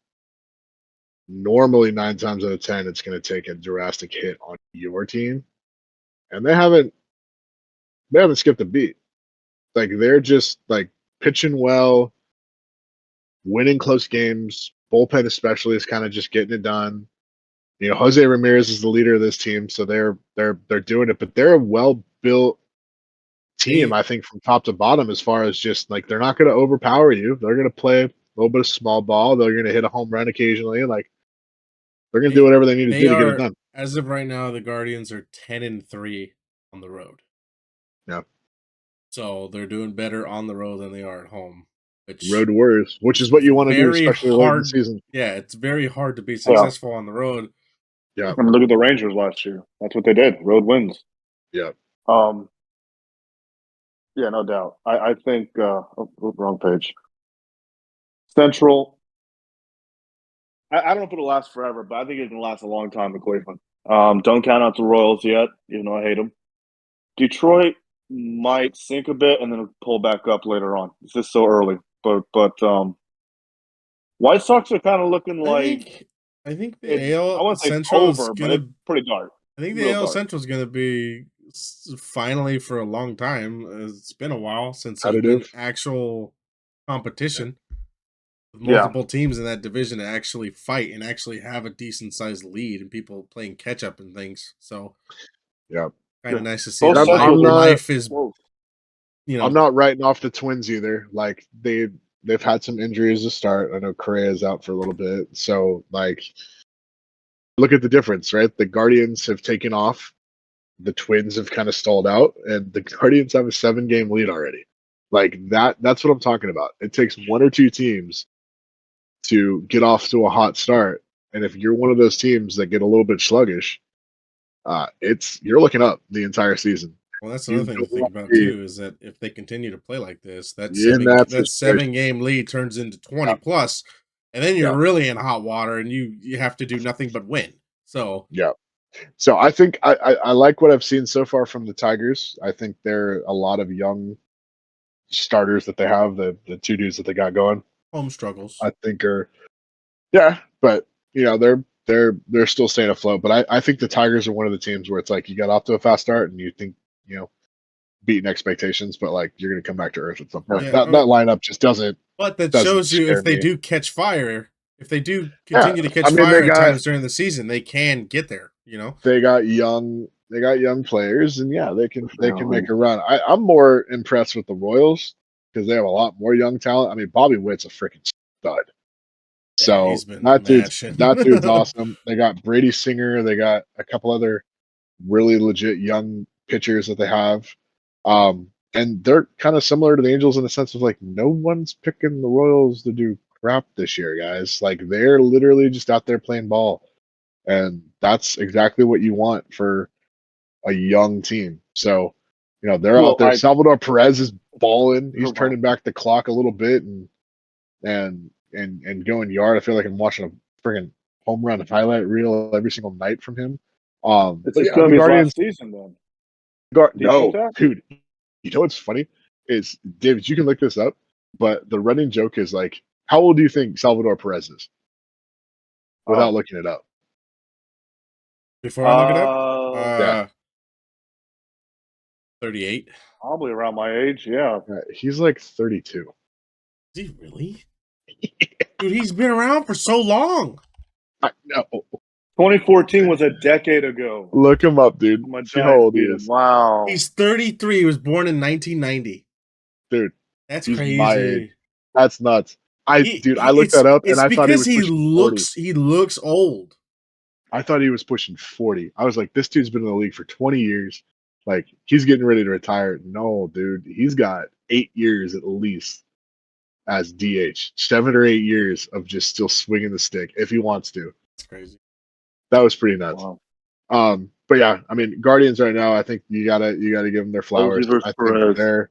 normally 9 times out of 10, it's going to take a drastic hit on your team. And they haven't skipped a beat. Like they're just like pitching well, winning close games. Bullpen especially is kind of just getting it done. You know, Jose Ramirez is the leader of this team, so they're doing it. But they're a well built team, I think, from top to bottom. As far as just like they're not going to overpower you. They're going to play a little bit of small ball. They're going to hit a home run occasionally. Like they're going to do whatever they need to do to get it done. As of right now, the Guardians are 10-3 on the road. Yeah. So they're doing better on the road than they are at home. Road warriors, which is what you want to do, especially late in the season. Yeah, it's very hard to be successful on the road. Yeah. I mean, look at the Rangers last year. That's what they did. Road wins. Yeah. Yeah, no doubt. I think wrong page. Central. I don't know if it'll last forever, but I think it can last a long time in Cleveland. Don't count out the Royals yet, even though I hate them. Detroit might sink a bit and then pull back up later on. It's just so early. But White Sox are kind of looking like I think the AL Central is but it's pretty dark. I think the AL Central is going to be finally for a long time. It's been a while since there's been actual competition with multiple teams in that division to actually fight and actually have a decent sized lead and people playing catch up and things. So yeah, kind of nice to see. Life is, you know, I'm not writing off the Twins either. Like they've had some injuries to start. I know Correa's out for a little bit, so like, look at the difference, right? The Guardians have taken off. The Twins have kind of stalled out, and the Guardians have a 7-game lead already. Like that's what I'm talking about. It takes 1 or 2 teams to get off to a hot start. And if you're one of those teams that get a little bit sluggish, you're looking up the entire season. Well, that's another thing to think about too, is that if they continue to play like this, that 7-game lead turns into 20 plus, and then you're really in hot water and you have to do nothing but win. So So I think I like what I've seen so far from the Tigers. I think they're a lot of young starters that they have, the 2 dudes that they got going. Home struggles, I think but you know they're still staying afloat. But I think the Tigers are one of the teams where it's like you got off to a fast start and you think, you know, beating expectations, but like you're going to come back to earth at some point. That lineup just doesn't. But that shows you if they do catch fire, if they do continue to catch fire at times during the season, they can get there. You know, they got young players, and they can make a run. I'm more impressed with the Royals because they have a lot more young talent. I mean, Bobby Witt's a freaking stud. So that dude's awesome. They got Brady Singer. They got a couple other really legit young pitchers that they have. And they're kind of similar to the Angels in the sense of like no one's picking the Royals to do crap this year, guys. Like they're literally just out there playing ball. And that's exactly what you want for a young team. So, you know, they're out there. Salvador Perez is balling. He's turning back the clock a little bit and going yard. I feel like I'm watching a freaking home run highlight reel every single night from him. It's going to be last season then. No, dude. You know what's funny is, David, you can look this up, but the running joke is like, how old do you think Salvador Perez is? Without looking it up. Before I look it up, 38. Probably around my age, yeah. He's like 32. Is he really? Dude, he's been around for so long. I know. 2014 was a decade ago. Look him up, dude. See how old he is. Wow. He's 33. He was born in 1990. Dude. That's crazy. That's nuts. I looked that up and I thought he looks old. I thought he was pushing 40. I was like, this dude's been in the league for 20 years. Like, he's getting ready to retire. No, dude. He's got 8 years at least. as DH. 7 or 8 years of just still swinging the stick if he wants to. That's crazy. That was pretty nuts. Wow. But yeah, I mean, Guardians right now, I think you gotta give them their flowers. I think they're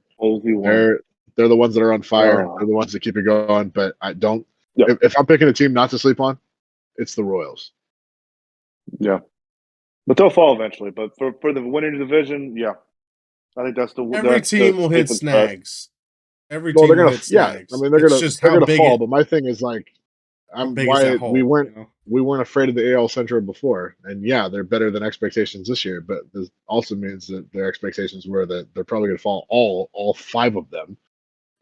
the ones that are on fire. Oh. They're the ones that keep it going. But I don't. Yeah. If I'm picking a team not to sleep on, it's the Royals. Yeah, but they'll fall eventually. But for the winning division, yeah, I think that's the every team will hit snags. Every team will hit snags. I mean, they're gonna fall. But my thing is like, we weren't afraid of the AL Central before, and yeah, they're better than expectations this year. But this also means that their expectations were that they're probably going to fall. All 5 of them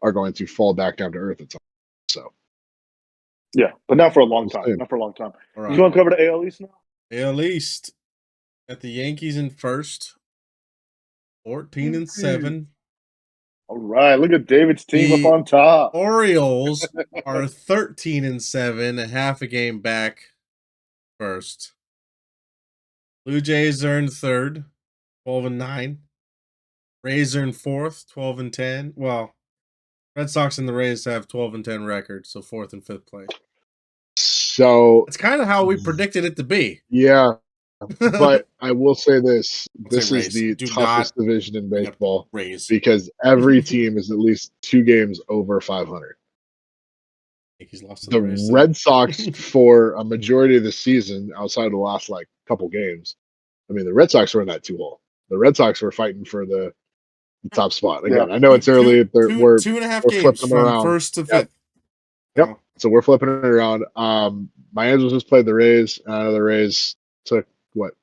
are going to fall back down to earth at some point. So yeah, but not for a long time. Not for a long time. Right. You want to cover the AL East now? AL East at the Yankees in first, 14-7. All right, look at David's team up on top. Orioles are 13-7, a half a game back first. Blue Jays are in third, 12-9. Rays are in fourth, 12-10. Well, Red Sox and the Rays have 12-10 records, so fourth and fifth place. So it's kind of how we predicted it to be. Yeah. But I will say this: this is the toughest division in baseball because every team is at least 2 games over 500. The Red Sox, for a majority of the season, outside of the last couple games, I mean, the Red Sox were in that 2-hole. The Red Sox were fighting for the top spot. Again, I know it's early. We're 2.5 games from around. First to fifth. Yep. So we're flipping it around. My Angels just played the Rays, and I know the Rays took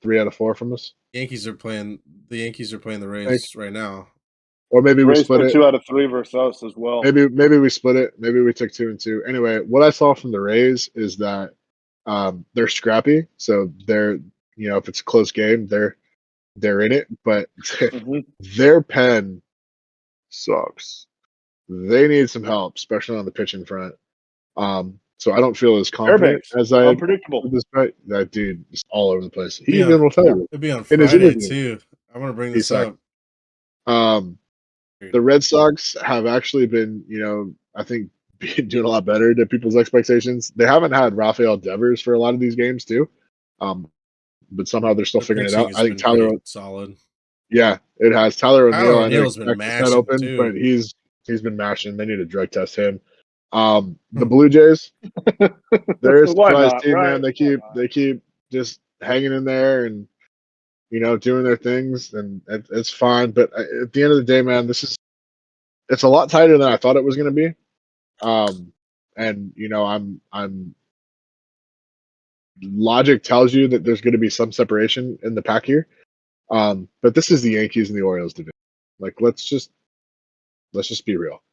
3 out of 4 from us. The Yankees are playing the Rays right now. Or maybe we split it. 2 out of 3 versus us as well. Maybe we split it. Maybe we took 2 and 2. Anyway, what I saw from the Rays is that they're scrappy. So they're, if it's a close game, they're in it. But their pen sucks. They need some help, especially on the pitching front. So I don't feel as confident as I unpredictable. This guy. That dude is all over the place. He even will tell you. It'll be on Friday too. I want to bring this up. The Red Sox have actually been, I think, doing a lot better than people's expectations. They haven't had Rafael Devers for a lot of these games too, but somehow they're still figuring it out. I think Tyler solid. Yeah, it has. Tyler O'Neill's been mashing open, too. But he's been mashing. They need to drug test him. The Blue Jays, they're a surprise team, man. They keep just hanging in there and doing their things, and it's fine. But at the end of the day, man, it's a lot tighter than I thought it was going to be. And I'm logic tells you that there's going to be some separation in the pack here. But this is the Yankees and the Orioles division. Let's just be real.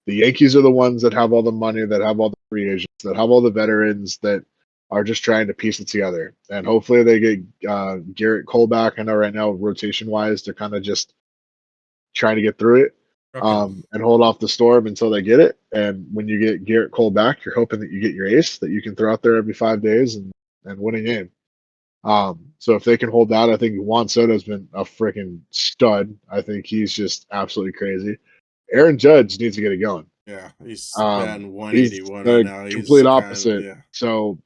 The Yankees are the ones that have all the money, that have all the free agents, that have all the veterans, that are just trying to piece it together. And hopefully they get Garrett Cole back. I know right now, rotation-wise, they're kind of just trying to get through it and hold off the storm until they get it. And when you get Garrett Cole back, you're hoping that you get your ace that you can throw out there every 5 days and win a game. So if they can hold that, I think Juan Soto's been a freaking stud. I think he's just absolutely crazy. Aaron Judge needs to get it going. Yeah, he's batting 181 right now. He's complete opposite. So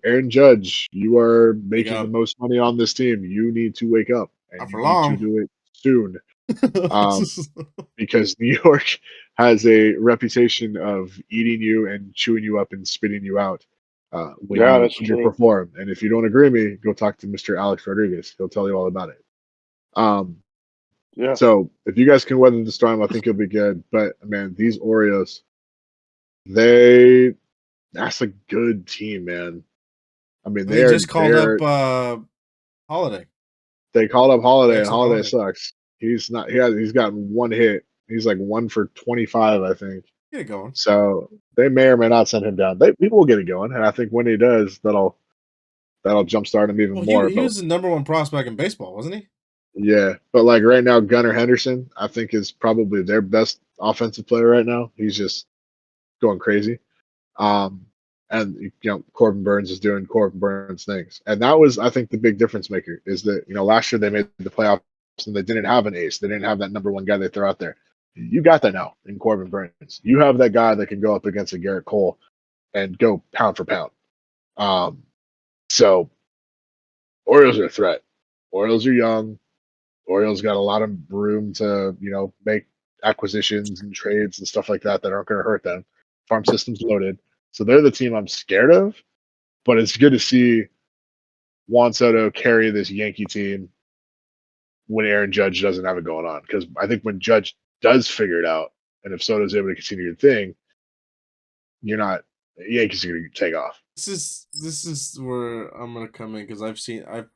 Aaron Judge, you are making the most money on this team. You need to wake up, and you need to do it soon. Because New York has a reputation of eating you and chewing you up and spitting you out when you perform. And if you don't agree with me, go talk to Mr. Alex Rodriguez. He'll tell you all about it. So if you guys can weather the storm, I think it'll be good. But man, these Orioles, that's a good team, man. I mean, they just called up Holiday. They called up Holiday, and Holiday sucks. He's gotten 1 hit. He's 1 for 25, I think. Get it going. So they may or may not send him down. People will get it going, and I think when he does, that'll jumpstart him even more. He was the number 1 prospect in baseball, wasn't he? Yeah, but right now, Gunnar Henderson, I think, is probably their best offensive player right now. He's just going crazy. And Corbin Burns is doing Corbin Burns things. And that was, I think, the big difference maker is that, last year they made the playoffs and they didn't have an ace. They didn't have that number 1 guy they throw out there. You got that now in Corbin Burns. You have that guy that can go up against a Garrett Cole and go pound for pound. So Orioles are a threat. Orioles are young. Orioles got a lot of room to, make acquisitions and trades and stuff like that aren't going to hurt them. Farm system's loaded. So they're the team I'm scared of, but it's good to see Juan Soto carry this Yankee team when Aaron Judge doesn't have it going on. Because I think when Judge does figure it out, and if Soto's able to continue your thing, Yankees are going to take off. This is where I'm going to come in because I've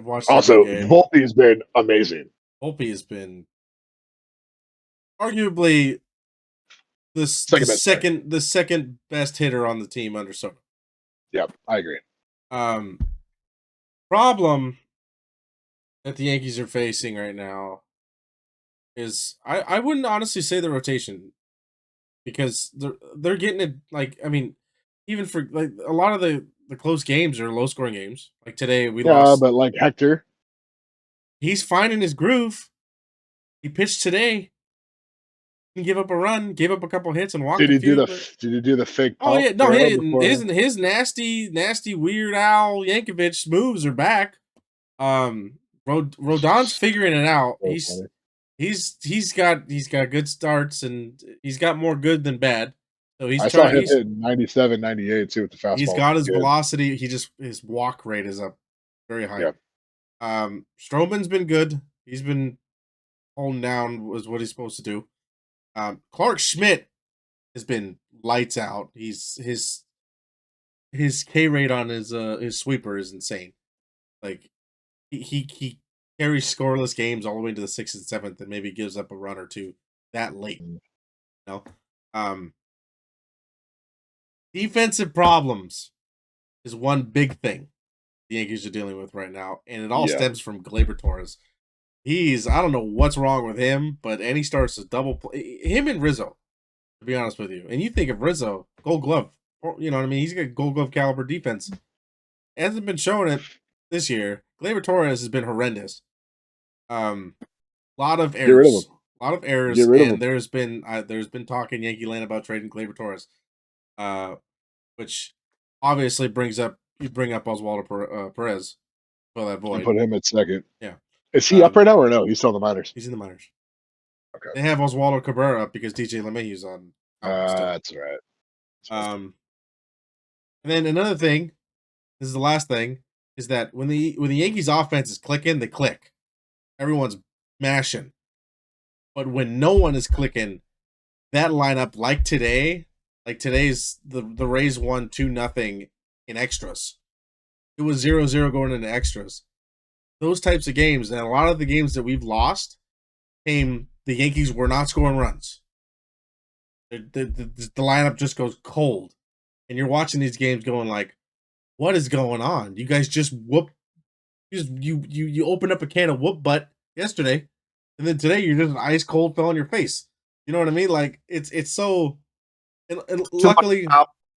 watched Also, every game. Volpe has been amazing. Volpe has been arguably the second best hitter on the team under Soto. Yep, I agree. Problem that the Yankees are facing right now is I wouldn't honestly say the rotation because they're getting it even for a lot of the close games are low scoring games. Like today we lost. But like Hector, he's finding his groove. He pitched today. He gave up a run, gave up a couple hits, and walked. Did he do the fake? Oh yeah, no, his nasty Weird Al Yankovic moves are back. Rodon's figuring it out. He's got good starts and he's got more good than bad. So I saw him hit 97, 98 too with the fastball. He's got his velocity. His walk rate is up very high. Yeah. Stroman's been good. He's been holding down was what he's supposed to do. Clark Schmidt has been lights out. His K rate on his sweeper is insane. Like he carries scoreless games all the way to the 6th and 7th, and maybe gives up a run or two that late. Defensive problems is one big thing the Yankees are dealing with right now, and it all stems from Gleyber Torres. I don't know what's wrong with him, but and he starts to double play him and Rizzo, to be honest with you. And you think of Rizzo, Gold Glove, you know what I mean? He's got Gold Glove caliber defense. Hasn't been showing it this year. Gleyber Torres has been horrendous. Lot of errors, and there's been talk in Yankee land about trading Gleyber Torres, which obviously bring up Oswaldo Perez. Fill that void. And put him at second. Yeah. Is he up right now or no? He's still in the minors. He's in the minors. Okay. They have Oswaldo Cabrera up because DJ LeMahieu's on. That's right. And then another thing, this is the last thing, is that when the Yankees offense is clicking, they click. Everyone's mashing. But when no one is clicking, that lineup like today's the Rays won 2-0 in extras. It was 0-0 going into extras. Those types of games, and a lot of the games that we've lost the Yankees were not scoring runs. The lineup just goes cold. And you're watching these games going like, what is going on? You guys just whoop. You opened up a can of whoop butt yesterday, and then today you're just ice cold fell on your face. You know what I mean? like it's so. And luckily,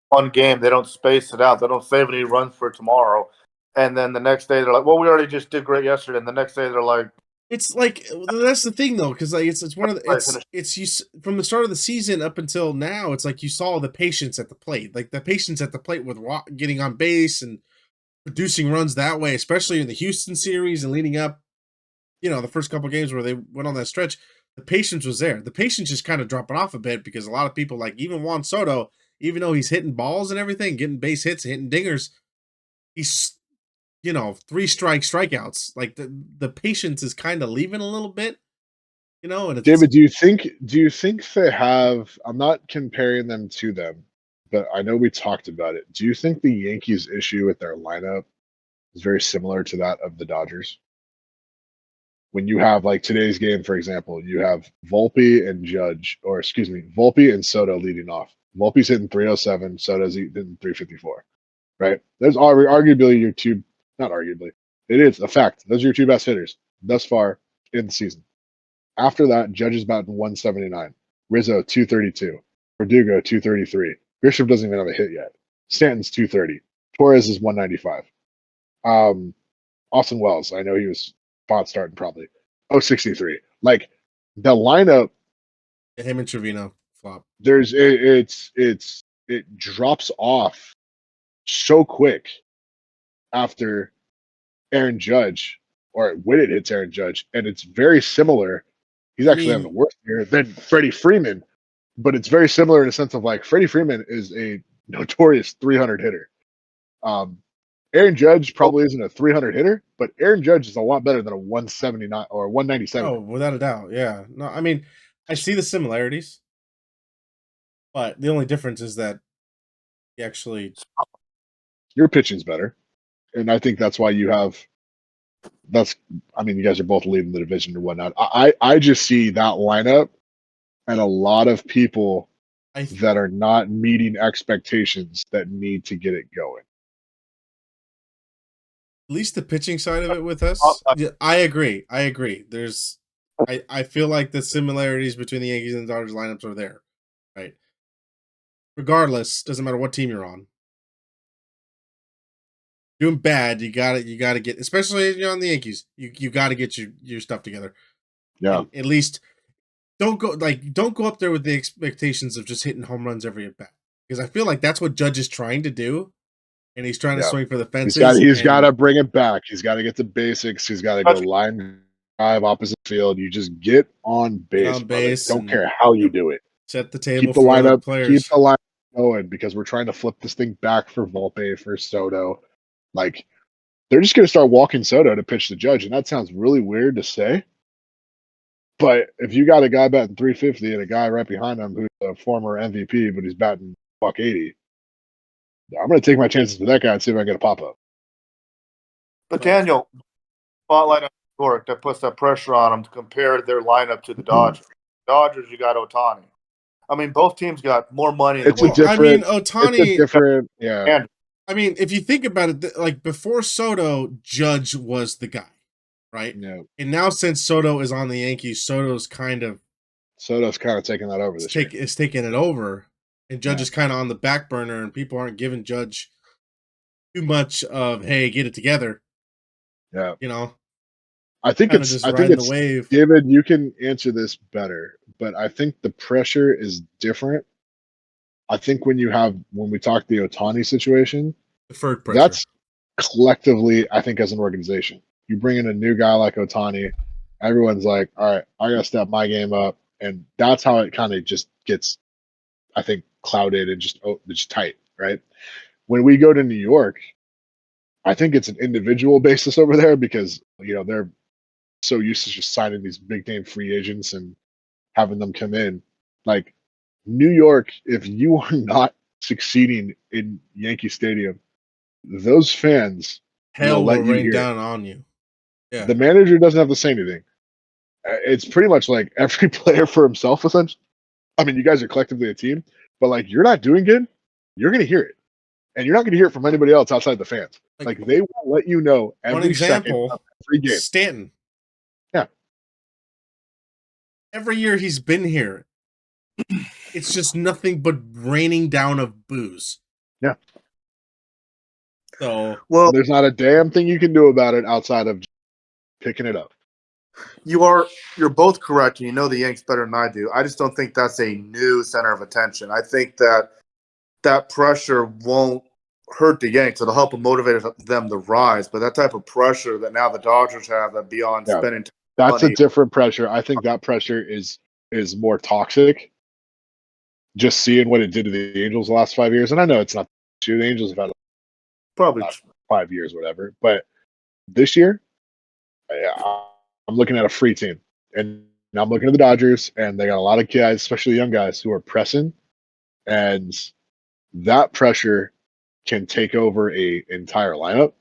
one game they don't space it out. They don't save any runs for tomorrow, and then the next day they're like, "Well, we already just did great yesterday." And the next day they're like, "It's like that's the thing though, because like it's one of the it's you from the start of the season up until now. It's like you saw the patience at the plate, like the patience at the plate with getting on base and producing runs that way, especially in the Houston series and leading up. The first couple games where they went on that stretch, the patience was there. The patience just kind of dropping off a bit because a lot of people, like even Juan Soto, even though he's hitting balls and everything, getting base hits, hitting dingers, he's 3 strikeouts. Like the patience is kind of leaving a little bit, And it's, David, do you think they have? I'm not comparing them to them, but I know we talked about it. Do you think the Yankees' issue with their lineup is very similar to that of the Dodgers? When you have like today's game, for example, you have Volpe and Volpe and Soto leading off. Volpe's hitting 307, Soto's hitting 354. Right? There's arguably your two, not arguably, it is a fact. Those are your two best hitters thus far in the season. After that, Judge is batting 179, Rizzo 232, Verdugo 233. Grisham doesn't even have a hit yet. Stanton's 230. Torres is 195. Austin Wells, I know he was spot starting probably. 063. Like the lineup. Him and Trevino flop. It drops off so quick after Aaron Judge, or when it hits Aaron Judge, and it's very similar. He's actually having a worse year than Freddie Freeman, but it's very similar in the sense of like Freddie Freeman is a notorious 300 hitter. Aaron Judge probably isn't a 300 hitter, but Aaron Judge is a lot better than a 179 or 197. Oh, without a doubt. Yeah. No, I mean, I see the similarities, but the only difference is that he actually. Your pitching's better. And I think that's why you have. I mean, you guys are both leading the division and whatnot. I just see that lineup and a lot of people that are not meeting expectations that need to get it going. At least the pitching side of it with us. Yeah, I agree. I feel like the similarities between the Yankees and the Dodgers lineups are there, right? Regardless, doesn't matter what team you're on. Doing bad, you got to get, especially on the Yankees. You got to get your stuff together. Yeah. And at least don't go up there with the expectations of just hitting home runs every at bat, because I feel like that's what Judge is trying to do, and he's trying to swing for the fences. He's got to bring it back. He's got to get the basics. He's got to go line drive opposite field. You just get on base. Don't care how you do it. Set the table. Keep the lineup. Keep the line going, because we're trying to flip this thing back for Volpe, for Soto. Like, they're just going to start walking Soto to pitch the Judge, and that sounds really weird to say. But if you got a guy batting 350 and a guy right behind him who's a former MVP, but he's batting $180, I'm going to take my chances with that guy and see if I can get a pop up. But Daniel, spotlight on New York, that puts that pressure on them to compare their lineup to the Dodgers. Dodgers, you got Ohtani. I mean, both teams got more money. Ohtani. Yeah. I mean, if you think about it, like before Soto, Judge was the guy, right? Yeah. And now since Soto is on the Yankees, Soto's kind of taking that over this year. It's taking it over, and Judge is kind of on the back burner, and people aren't giving Judge too much of, hey, get it together. Yeah. You know? I think it's the wave. David, you can answer this better, but I think the pressure is different. I think when we talk the Ohtani situation, deferred pressure, that's collectively, I think, as an organization. You bring in a new guy like Ohtani, everyone's like, all right, I got to step my game up. And that's how it kind of just gets, I think, clouded and just tight, right? When we go to New York, I think it's an individual basis over there, because, they're so used to just signing these big name free agents and having them come in. Like, New York, if you are not succeeding in Yankee Stadium, those fans will rain down on you. Yeah. The manager doesn't have to say anything. It's pretty much like every player for himself, essentially. I mean, you guys are collectively a team, but like, you're not doing good, you're going to hear it. And you're not going to hear it from anybody else outside the fans. Like they will let you know every second of every game. Stanton. Yeah. Every year he's been here, it's just nothing but raining down of booze. Yeah. So, there's not a damn thing you can do about it outside of picking it up. You're both correct, and you know the Yanks better than I do. I just don't think that's a new center of attention. I think that pressure won't hurt the Yanks. It'll help motivate them to rise. But that type of pressure that now the Dodgers have, that beyond spending that's money, a different pressure. I think that pressure is more toxic. Just seeing what it did to the Angels the last 5 years, and I know it's not true. The Angels have had probably 5 years, whatever. But this year, I'm looking at a free team, and I'm looking at the Dodgers, and they got a lot of guys, especially young guys, who are pressing, and that pressure can take over a entire lineup,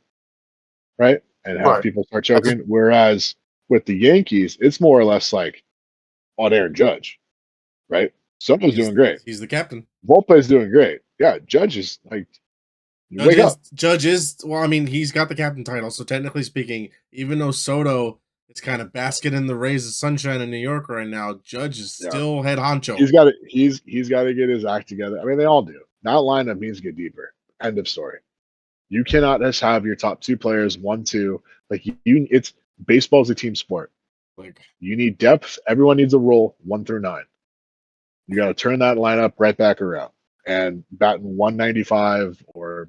right? And have people start choking. Whereas with the Yankees, it's more or less like on Aaron Judge, right? Soto's doing great. He's the captain. Volpe's doing great. Yeah, Judge is like, Judge is, well, I mean, he's got the captain title, so technically speaking, even though Soto is kind of basking in the rays of sunshine in New York right now, Judge is still head honcho. He's got to get his act together. I mean, they all do. That lineup needs to get deeper. End of story. You cannot just have your top two players, 1-2. Like baseball is a team sport. Like, you need depth. Everyone needs a role 1 through 9. You got to turn that lineup right back around. And batting 195 or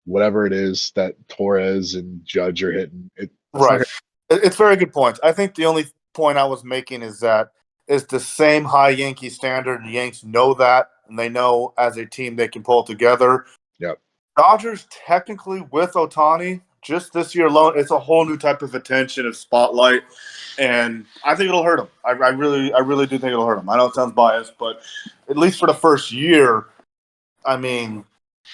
whatever it is that Torres and Judge are hitting, it's right. It's very good points. I think the only point I was making is that it's the same high Yankee standard. The Yanks know that, and they know as a team they can pull together. Yep. Dodgers technically with Ohtani, just this year alone, it's a whole new type of attention of spotlight, and I think it'll hurt them. I really do think it'll hurt them. I know it sounds biased, but at least for the first year, I mean,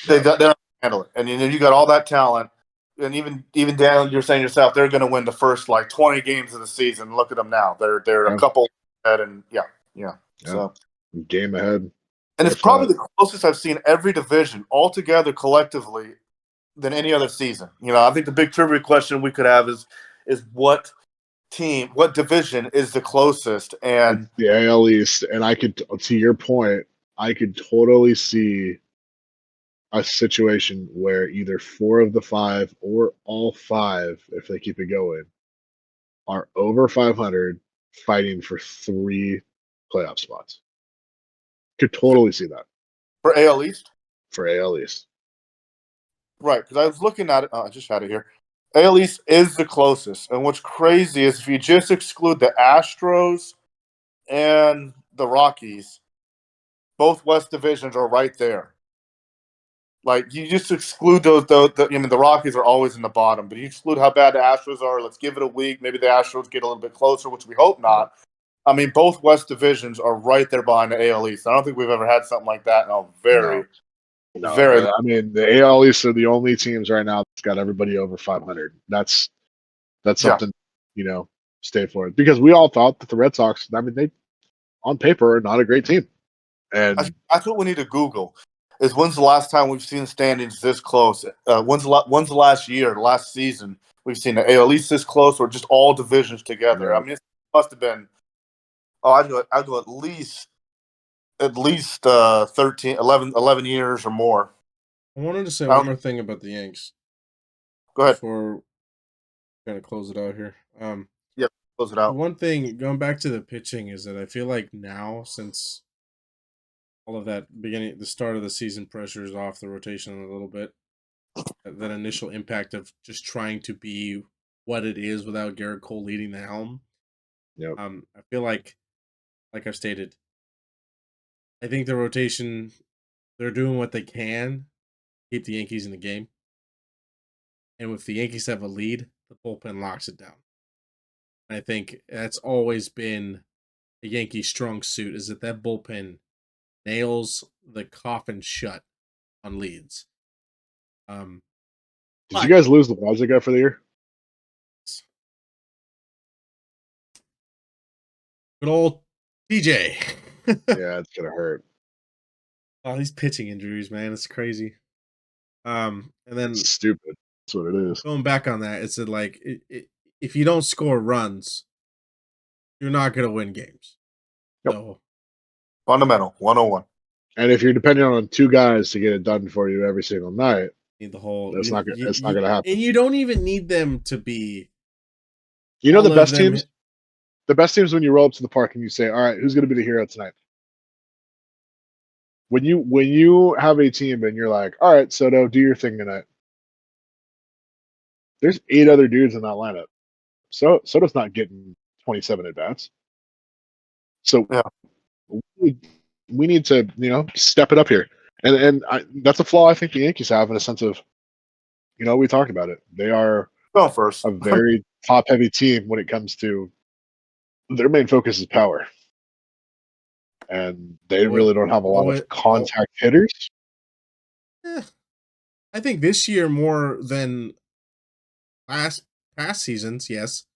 they don't handle it. And you got all that talent, and even Dan, you're saying yourself, they're going to win the first like 20 games of the season. Look at them now; they're a couple ahead, and yeah. So game ahead. And it's probably the closest I've seen every division all together collectively than any other season. I think the big trivia question we could have is what division is the closest? And it's the AL East. And to your point, I could totally see a situation where either 4 of the 5 or all 5, if they keep it going, are over 500 fighting for 3 playoff spots. Could totally see that. For AL East? For AL East. Right, because I was looking at it. I just had it here. AL East is the closest. And what's crazy is if you just exclude the Astros and the Rockies, both West divisions are right there. Like, you just exclude those. The Rockies are always in the bottom, but you exclude how bad the Astros are. Let's give it a week. Maybe the Astros get a little bit closer, which we hope not. I mean, both West divisions are right there behind the AL East. I don't think we've ever had something like that in a very I mean, the AL East are the only teams right now that's got everybody over 500. That's something, stay for it. Because we all thought that the Red Sox, I mean, they, on paper, are not a great team. And that's what we need to Google. Is when's the last time we've seen standings this close? When's the last season we've seen the AL East this close, or just all divisions together? Yeah. I mean, it must have been. I'd go at least 13, 11 years or more. I wanted to say one more thing about the Yanks. Go ahead. Before we're gonna close it out here. Close it out. One thing, going back to the pitching, is that I feel like now, since all of that the start of the season pressure is off the rotation a little bit, that initial impact of just trying to be what it is without Garrett Cole leading the helm. Yep. I feel like I've stated, I think the rotation, they're doing what they can to keep the Yankees in the game. And if the Yankees have a lead, the bullpen locks it down. And I think that's always been a Yankee strong suit, is that bullpen nails the coffin shut on leads. Did you guys lose the Waziga for the year? Good old TJ. Yeah, it's gonna hurt. Oh, these pitching injuries, man, it's crazy. And then it's stupid. That's what it is. Going back on that, it's like if you don't score runs, you're not gonna win games. Yep. So fundamental 101. And if you're depending on 2 guys to get it done for you every single night, need the whole. It's not going to happen. And you don't even need them to be. The best teams. The best teams when you roll up to the park and you say, "All right, who's going to be the hero tonight?" When you have a team and you're like, "All right, Soto, do your thing tonight." There's 8 other dudes in that lineup. So Soto's not getting 27 at bats. So we need to step it up here, and that's a flaw I think the Yankees have in a sense of, we talked about it. They are first. a very top heavy team when it comes to their main focus is power, and they really don't have a lot of contact hitters. I think this year more than past seasons. Yes,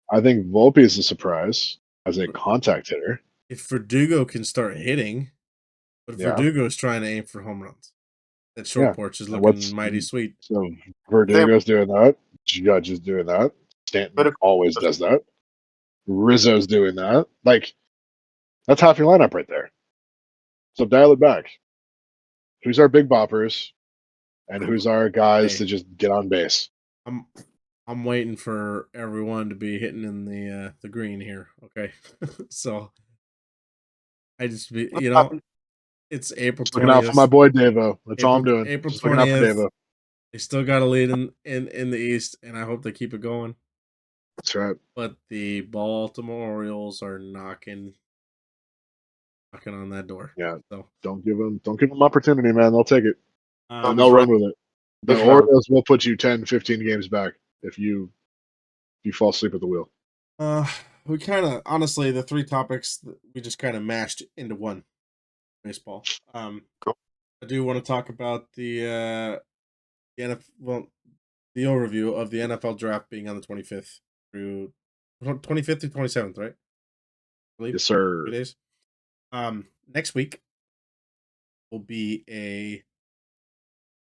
I think Volpe is a surprise as a contact hitter. If Verdugo can start hitting, but Verdugo's trying to aim for home runs. That short porch is looking mighty sweet. So Verdugo's doing that. Judge is doing that. Stanton always does that. Rizzo's doing that. Like, that's half your lineup right there. So dial it back. Who's our big boppers, and who's our guys to just get on base? I'm waiting for everyone to be hitting in the green here. Okay, so I just it's April Looking out for my 20th. boy Davo. That's all I'm doing. April Just looking out for 20th. Davo. They still got a lead in the East, and I hope they keep it going. That's right. But the Baltimore Orioles are knocking on that door. Yeah. So Don't give them opportunity, man. They'll take it. And they'll right. run with it. The Orioles will put you 10, 15 games back if you fall asleep at the wheel. We kind of honestly the three topics that we just kind of mashed into one. Baseball. Cool. I do want to talk about the the overview of the NFL draft being on the 25th through 25th through 27th, right? I believe. Yes, sir. 2 days. Next week will be a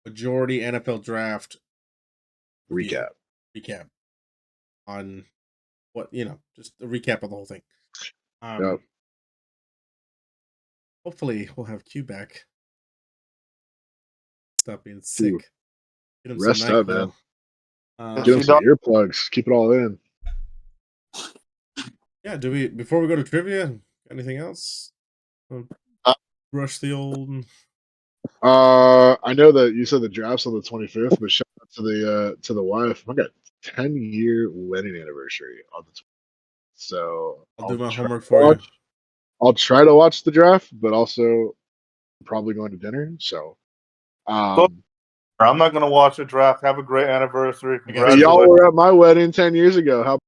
majority NFL draft Recap on what just a recap of the whole thing. Yep. Hopefully we'll have Q back. Stop being sick. Get him Rest some up, NyQuil. man. Get him some earplugs. Keep it all in. Yeah, before we go to trivia, anything else? Rush the old. I know that you said the draft's on the 25th, but shout out to the wife. I got 10-year wedding anniversary on the 25th. So I'll do my homework for you. I'll try to watch the draft, but also probably going to dinner. So I'm not gonna watch the draft. Have a great anniversary. Congratulations. Y'all were at my wedding 10 years ago. How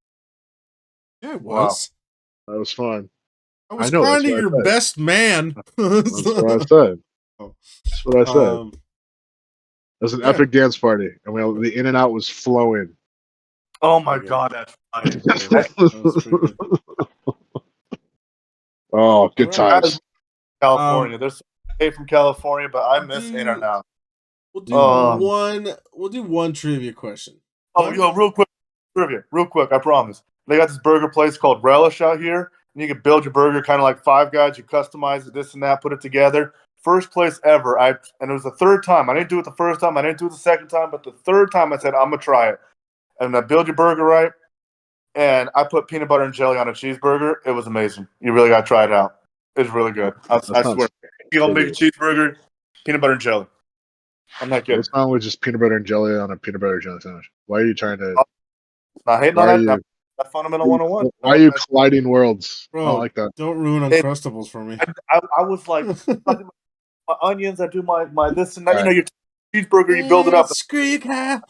Yeah, it was. That was fun. I was kind of your best man. That's what I said. That's what I said. It was an epic dance party, and the in and out was flowing. Oh my god, that's funny. Oh, good times. California. There's some from California, but I miss In and Out. We'll do one trivia question. Real quick, I promise. They got this burger place called Relish out here, and you can build your burger kind of like Five Guys. You customize it, this and that, put it together. First place ever. And it was the third time. I didn't do it the first time. I didn't do it the second time, but the third time I said I'm gonna try it. And I build your burger right, and I put peanut butter and jelly on a cheeseburger. It was amazing. You really gotta try it out. It's really good. I swear. You gonna make a cheeseburger, peanut butter and jelly. I'm not kidding. What's wrong with just peanut butter and jelly on a peanut butter and jelly sandwich? Why are you trying to? Not hating on that. That fundamental 101. Why are you colliding worlds? Bro, I don't like that. Don't ruin Uncrustables for me. I was like, my onions. I do my this and that. Right. Your cheeseburger. You build it up. Screw you, Kyle.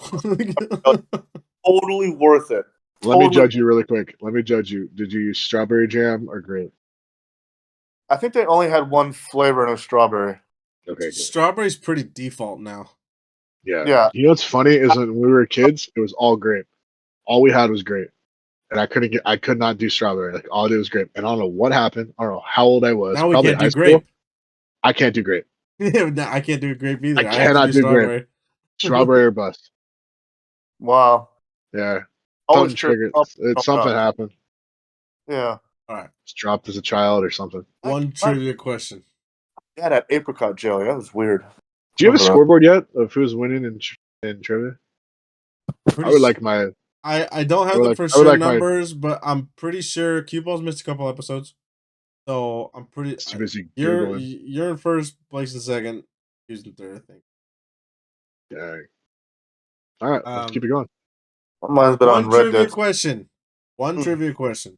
Totally worth it. Let me judge you really quick. Let me judge you. Did you use strawberry jam or grape? I think they only had one flavor, and it was strawberry. Okay. Good. Strawberry's pretty default now. Yeah. You know what's funny is when we were kids, it was all grape. All we had was grape, and I could not do strawberry. Like all I did was grape, and I don't know what happened. I don't know how old I was. Now we can't do grape. I can't do grape. I can't do grape either. I cannot do grape. Strawberry or bust. Wow. Yeah. Something triggered. Something happened. Yeah. All right. Just dropped as a child or something. One trivia question. Yeah, that apricot jelly. That was weird. Do you have a scoreboard yet of who's winning in trivia? I would like my. I don't have the for sure numbers, but I'm pretty sure Qball's missed a couple episodes. So I'm pretty. You're in first, Blake's in second, Q's in third, I think. Yeah. All right, let's keep it going. Mine's been on Red trivia question. One trivia question.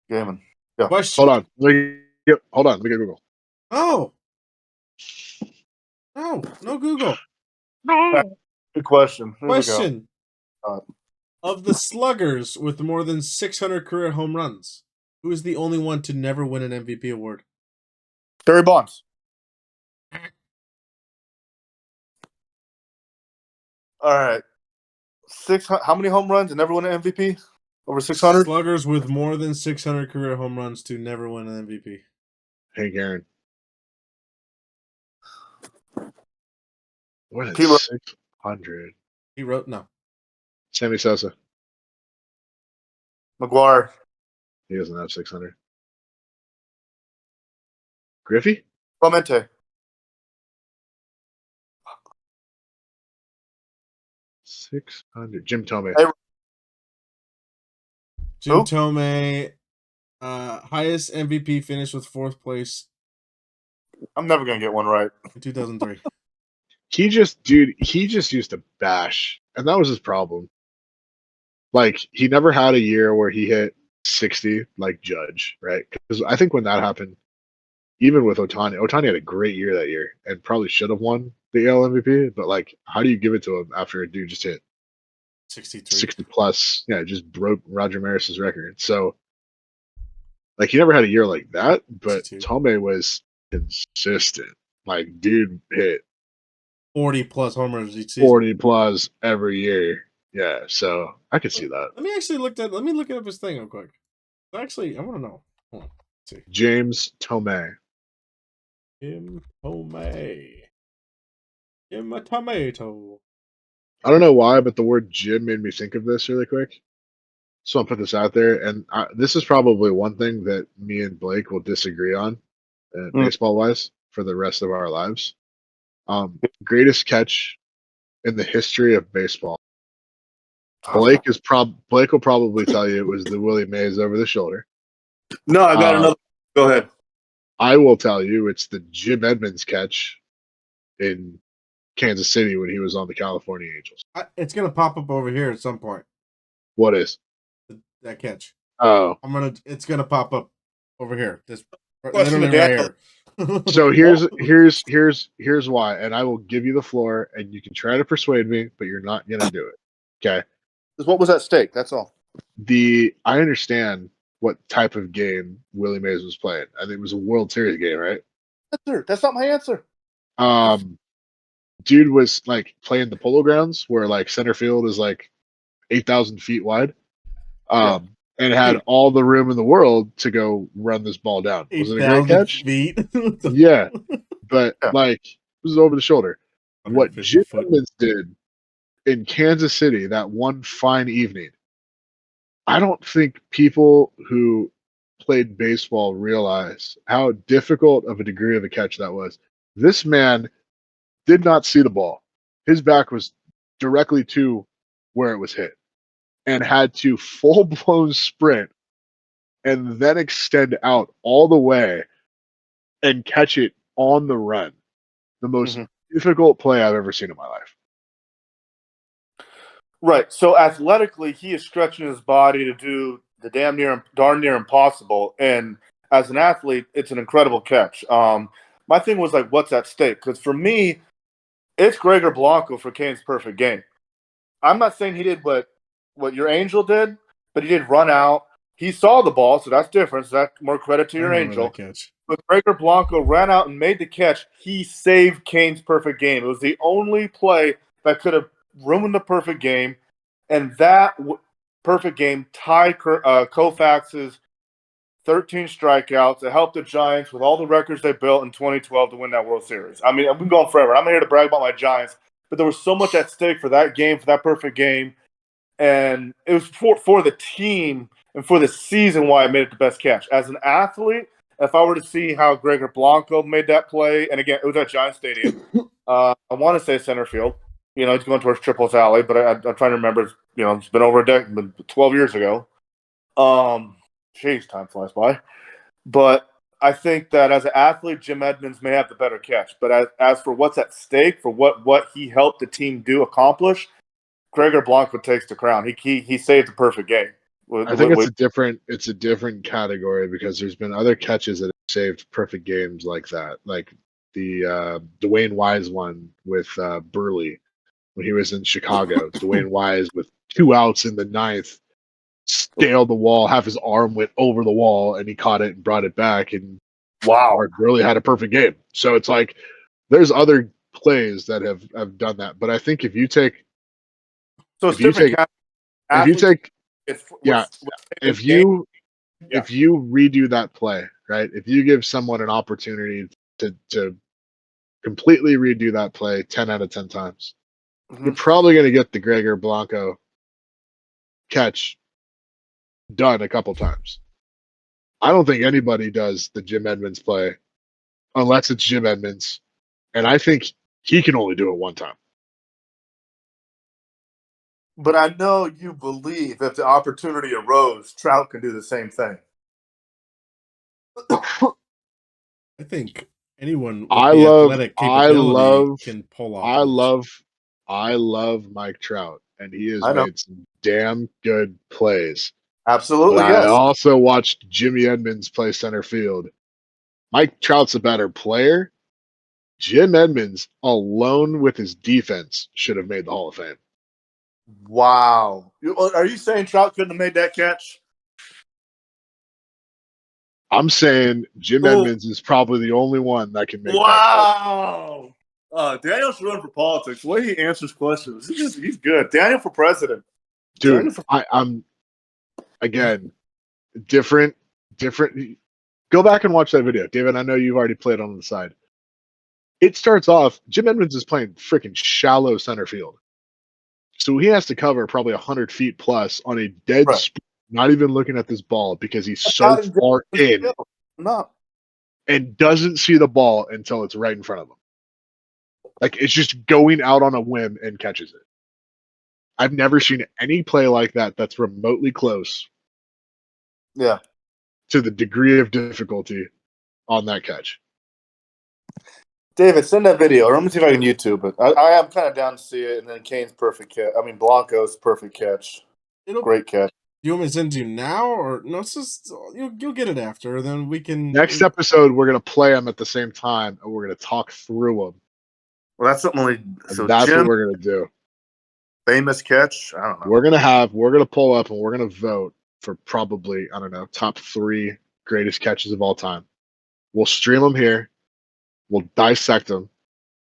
Gaming. Yeah. Question. Hold on. Let me get Google. Oh. No Google. Good question. Question. Of the sluggers with more than 600 career home runs, who is the only one to never win an MVP award? Barry Bonds. All right. How many home runs and never win an MVP? Over 600? Sluggers with more than 600 career home runs to never win an MVP. Hey, Aaron. What is 600? He wrote no. Sammy Sosa. McGuire. He doesn't have 600. Griffey? Clemente. 600. Jim Tomei. Hey, Jim Who? Tomei, highest MVP finish with 4th place I'm never gonna get one right. in 2003. He just used to bash, and that was his problem. Like, he never had a year where he hit 60 like Judge, right? Because I think when that happened, even with Ohtani had a great year that year and probably should have won the AL MVP. But like, how do you give it to him after a dude just hit 63. 60 plus? Yeah, just broke Roger Maris's record. So like, he never had a year like that. But 62. Tomei was consistent. Like, dude hit 40 plus homers each season. 40 plus every year. Yeah, so I could see that. Let me look up his thing real quick. Actually, I want to know. Hold on. Let's see. James Tomei. Jim Tomei. Jim a tomato. I don't know why, but the word Jim made me think of this really quick. So I'll put this out there, and this is probably one thing that me and Blake will disagree on, baseball wise, for the rest of our lives. Greatest catch in the history of baseball. Blake will probably tell you it was the Willie Mays over the shoulder. No, I got another. Go ahead. I will tell you it's the Jim Edmonds catch in Kansas City when he was on the California Angels. It's gonna pop up over here at some point. What is that catch? Oh, it's gonna pop up over here. This Question literally right here. So here's why, and I will give you the floor, and you can try to persuade me, but you're not gonna do it. Okay. What was at stake? That's all. I understand what type of game Willie Mays was playing. I think it was a World Series game, right? That's not my answer. Dude was like playing the Polo Grounds, where like center field is like 8,000 feet wide, and had all the room in the world to go run this ball down. Was it a great catch? Feet. Yeah, but like it was over the shoulder. What Jim Edmonds did in Kansas City that one fine evening, I don't think people who played baseball realize how difficult of a degree of a catch that was. This man did not see the ball. His back was directly to where it was hit and had to full blown sprint and then extend out all the way and catch it on the run. The most difficult play I've ever seen in my life. Right. So athletically, he is stretching his body to do the darn near impossible. And as an athlete, it's an incredible catch. My thing was like, what's at stake? Because for me, it's Gregor Blanco for Kane's perfect game. I'm not saying he did what your Angel did, but he did run out. He saw the ball, so that's different. So that's more credit to your Angel. But Gregor Blanco ran out and made the catch. He saved Kane's perfect game. It was the only play that could have ruined the perfect game, and that perfect game tied Koufax's 13 strikeouts. It helped the Giants with all the records they built in 2012 to win that World Series. I mean, I've been going forever. I'm here to brag about my Giants, but there was so much at stake for that game, for that perfect game, and it was for the team and for the season why I made it the best catch. As an athlete, if I were to see how Gregor Blanco made that play, and again, it was at Giants Stadium, I want to say center field. You know, he's going towards Triples Alley, but I'm trying to remember. You know, it's been over 12 years ago. Jeez, time flies by. But I think that as an athlete, Jim Edmonds may have the better catch. But as for what's at stake, for what he helped the team accomplish, Gregor Blanco takes the crown. He saved the perfect game. I think it's a different category because there's been other catches that have saved perfect games like that, like the Dwayne Wise one with Burley when he was in Chicago. Dwayne Wise with 2 outs in the 9th scaled the wall, half his arm went over the wall, and he caught it and brought it back. And Mark Burley had a perfect game. So it's like there's other plays that have done that. But I think if you take if you redo that play, right? If you give someone an opportunity to completely redo that play 10 out of 10 times, you're probably going to get the Gregor Blanco catch done a couple times. I don't think anybody does the Jim Edmonds play unless it's Jim Edmonds, and I think he can only do it one time. But I know you believe if the opportunity arose, Trout can do the same thing. I think anyone with the athletic capability can pull off moves. I love Mike Trout, and he has made some damn good plays. Absolutely, but I also watched Jimmy Edmonds play center field. Mike Trout's a better player. Jim Edmonds, alone with his defense, should have made the Hall of Fame. Wow. Are you saying Trout couldn't have made that catch? I'm saying Jim Edmonds is probably the only one that can make that catch. Wow. Daniel should run for politics. The way he answers questions, he's good. Daniel for president. Dude, I'm again different. Go back and watch that video, David. I know you've already played on the side. It starts off. Jim Edmonds is playing freaking shallow center field, so he has to cover probably 100 feet plus on a dead sprint, not even looking at this ball because he's so far in and doesn't see the ball until it's right in front of him. Like it's just going out on a whim and catches it. I've never seen any play like that that's remotely close. Yeah. To the degree of difficulty on that catch. David, send that video. Or let me see if I can YouTube it. I am kind of down to see it. And then Kane's perfect catch. I mean, Blanco's perfect catch. Great catch. You want me to send to you now, or no? It's just you'll get it after. Then we can. Next episode, we're gonna play them at the same time, and we're gonna talk through them. Well, that's something. That's what we're gonna do. Famous catch. I don't know. We're gonna pull up and we're gonna vote for probably top 3 greatest catches of all time. We'll stream them here. We'll dissect them,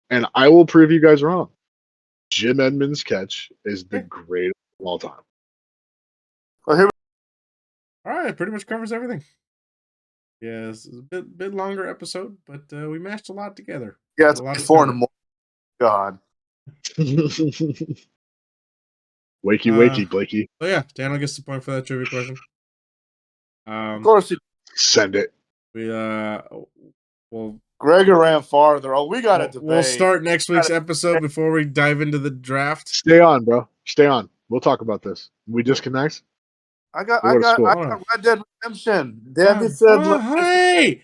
and I will prove you guys wrong. Jim Edmonds' catch is the greatest of all time. All right, pretty much covers everything. Yeah, it's a bit longer episode, but we mashed a lot together. Yeah, it's 4 in the morning. God. Wakey, Blakey. Oh yeah, Daniel gets the point for that trivia question. Of course, send it. We well, Gregor ran farther. Oh, we got to debate. We'll start next week's episode before we dive into the draft. Stay on, bro. Stay on. We'll talk about this. We disconnect. I got Red Dead Redemption. David said, "Hey,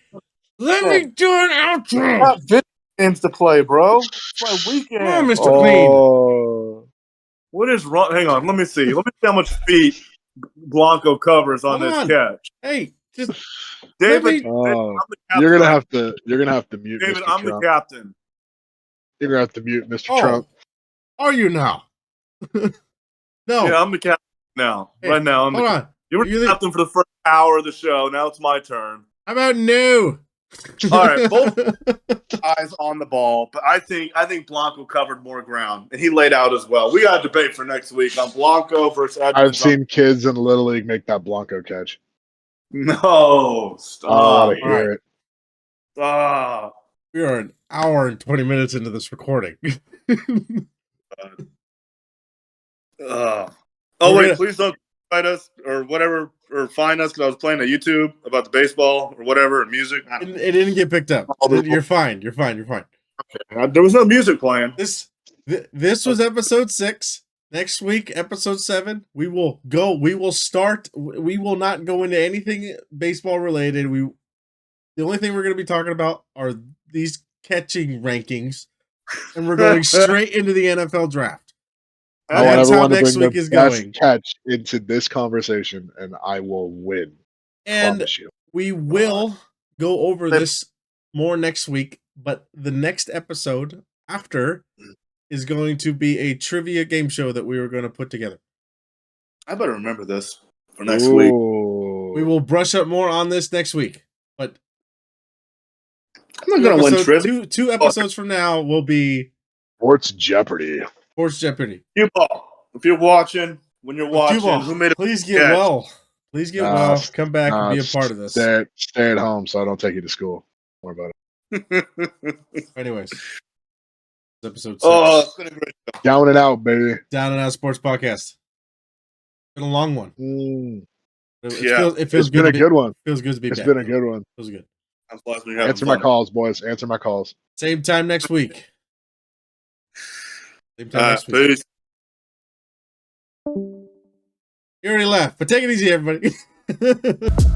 let me do an outro." I got video games to play, bro. It's my weekend. Oh, Mr. Clean. What is wrong? Hang on. Let me see. Let me see how much feet Blanco covers on this catch. Hey, just David. You're gonna have to mute David. Mr. I'm Trump. the captain. You're gonna have to mute Mr. Trump. Are you now? No. Yeah, I'm the captain now. Hey, right now. Hold on. You were the captain for the first hour of the show. Now it's my turn. How about no? All right, both eyes on the ball, but I think Blanco covered more ground, and he laid out as well. We got a debate for next week on Blanco versus Edmonds. I've seen kids in Little League make that Blanco catch. No, stop. I want to hear it. Stop. We are an hour and 20 minutes into this recording. Please don't find us or whatever, or find us because I was playing on YouTube about the baseball or whatever, and music. It didn't get picked up. You're fine. You're fine. Okay. There was no music playing. This was episode 6. Next week, episode 7, we will start. We will not go into anything baseball related. The only thing we're going to be talking about are these catching rankings, and we're going straight into the NFL draft. That's how next week is going. Catch into this conversation, and I will win. And we will go over this more next week, but the next episode after is going to be a trivia game show that we were going to put together. I better remember this for next week. We will brush up more on this next week, but I'm not going to win trivia. Two episodes from now will be Sports Jeopardy. Qball. If you're watching, when you're watching, Qball, who made it? Please get well. Please get well. Come back and be a part of this. Stay at home so I don't take you to school. Don't worry about it. Anyways. Episode 6. It's been a great show. Down and out, baby. Down and Out Sports Podcast. Been a long one. It feels it's been a good one. Feels good to be back. It's been a good one. Feels good. Answer my calls, boys. Answer my calls. Same time next week. Same time next week. Peace. He already left, but take it easy, everybody.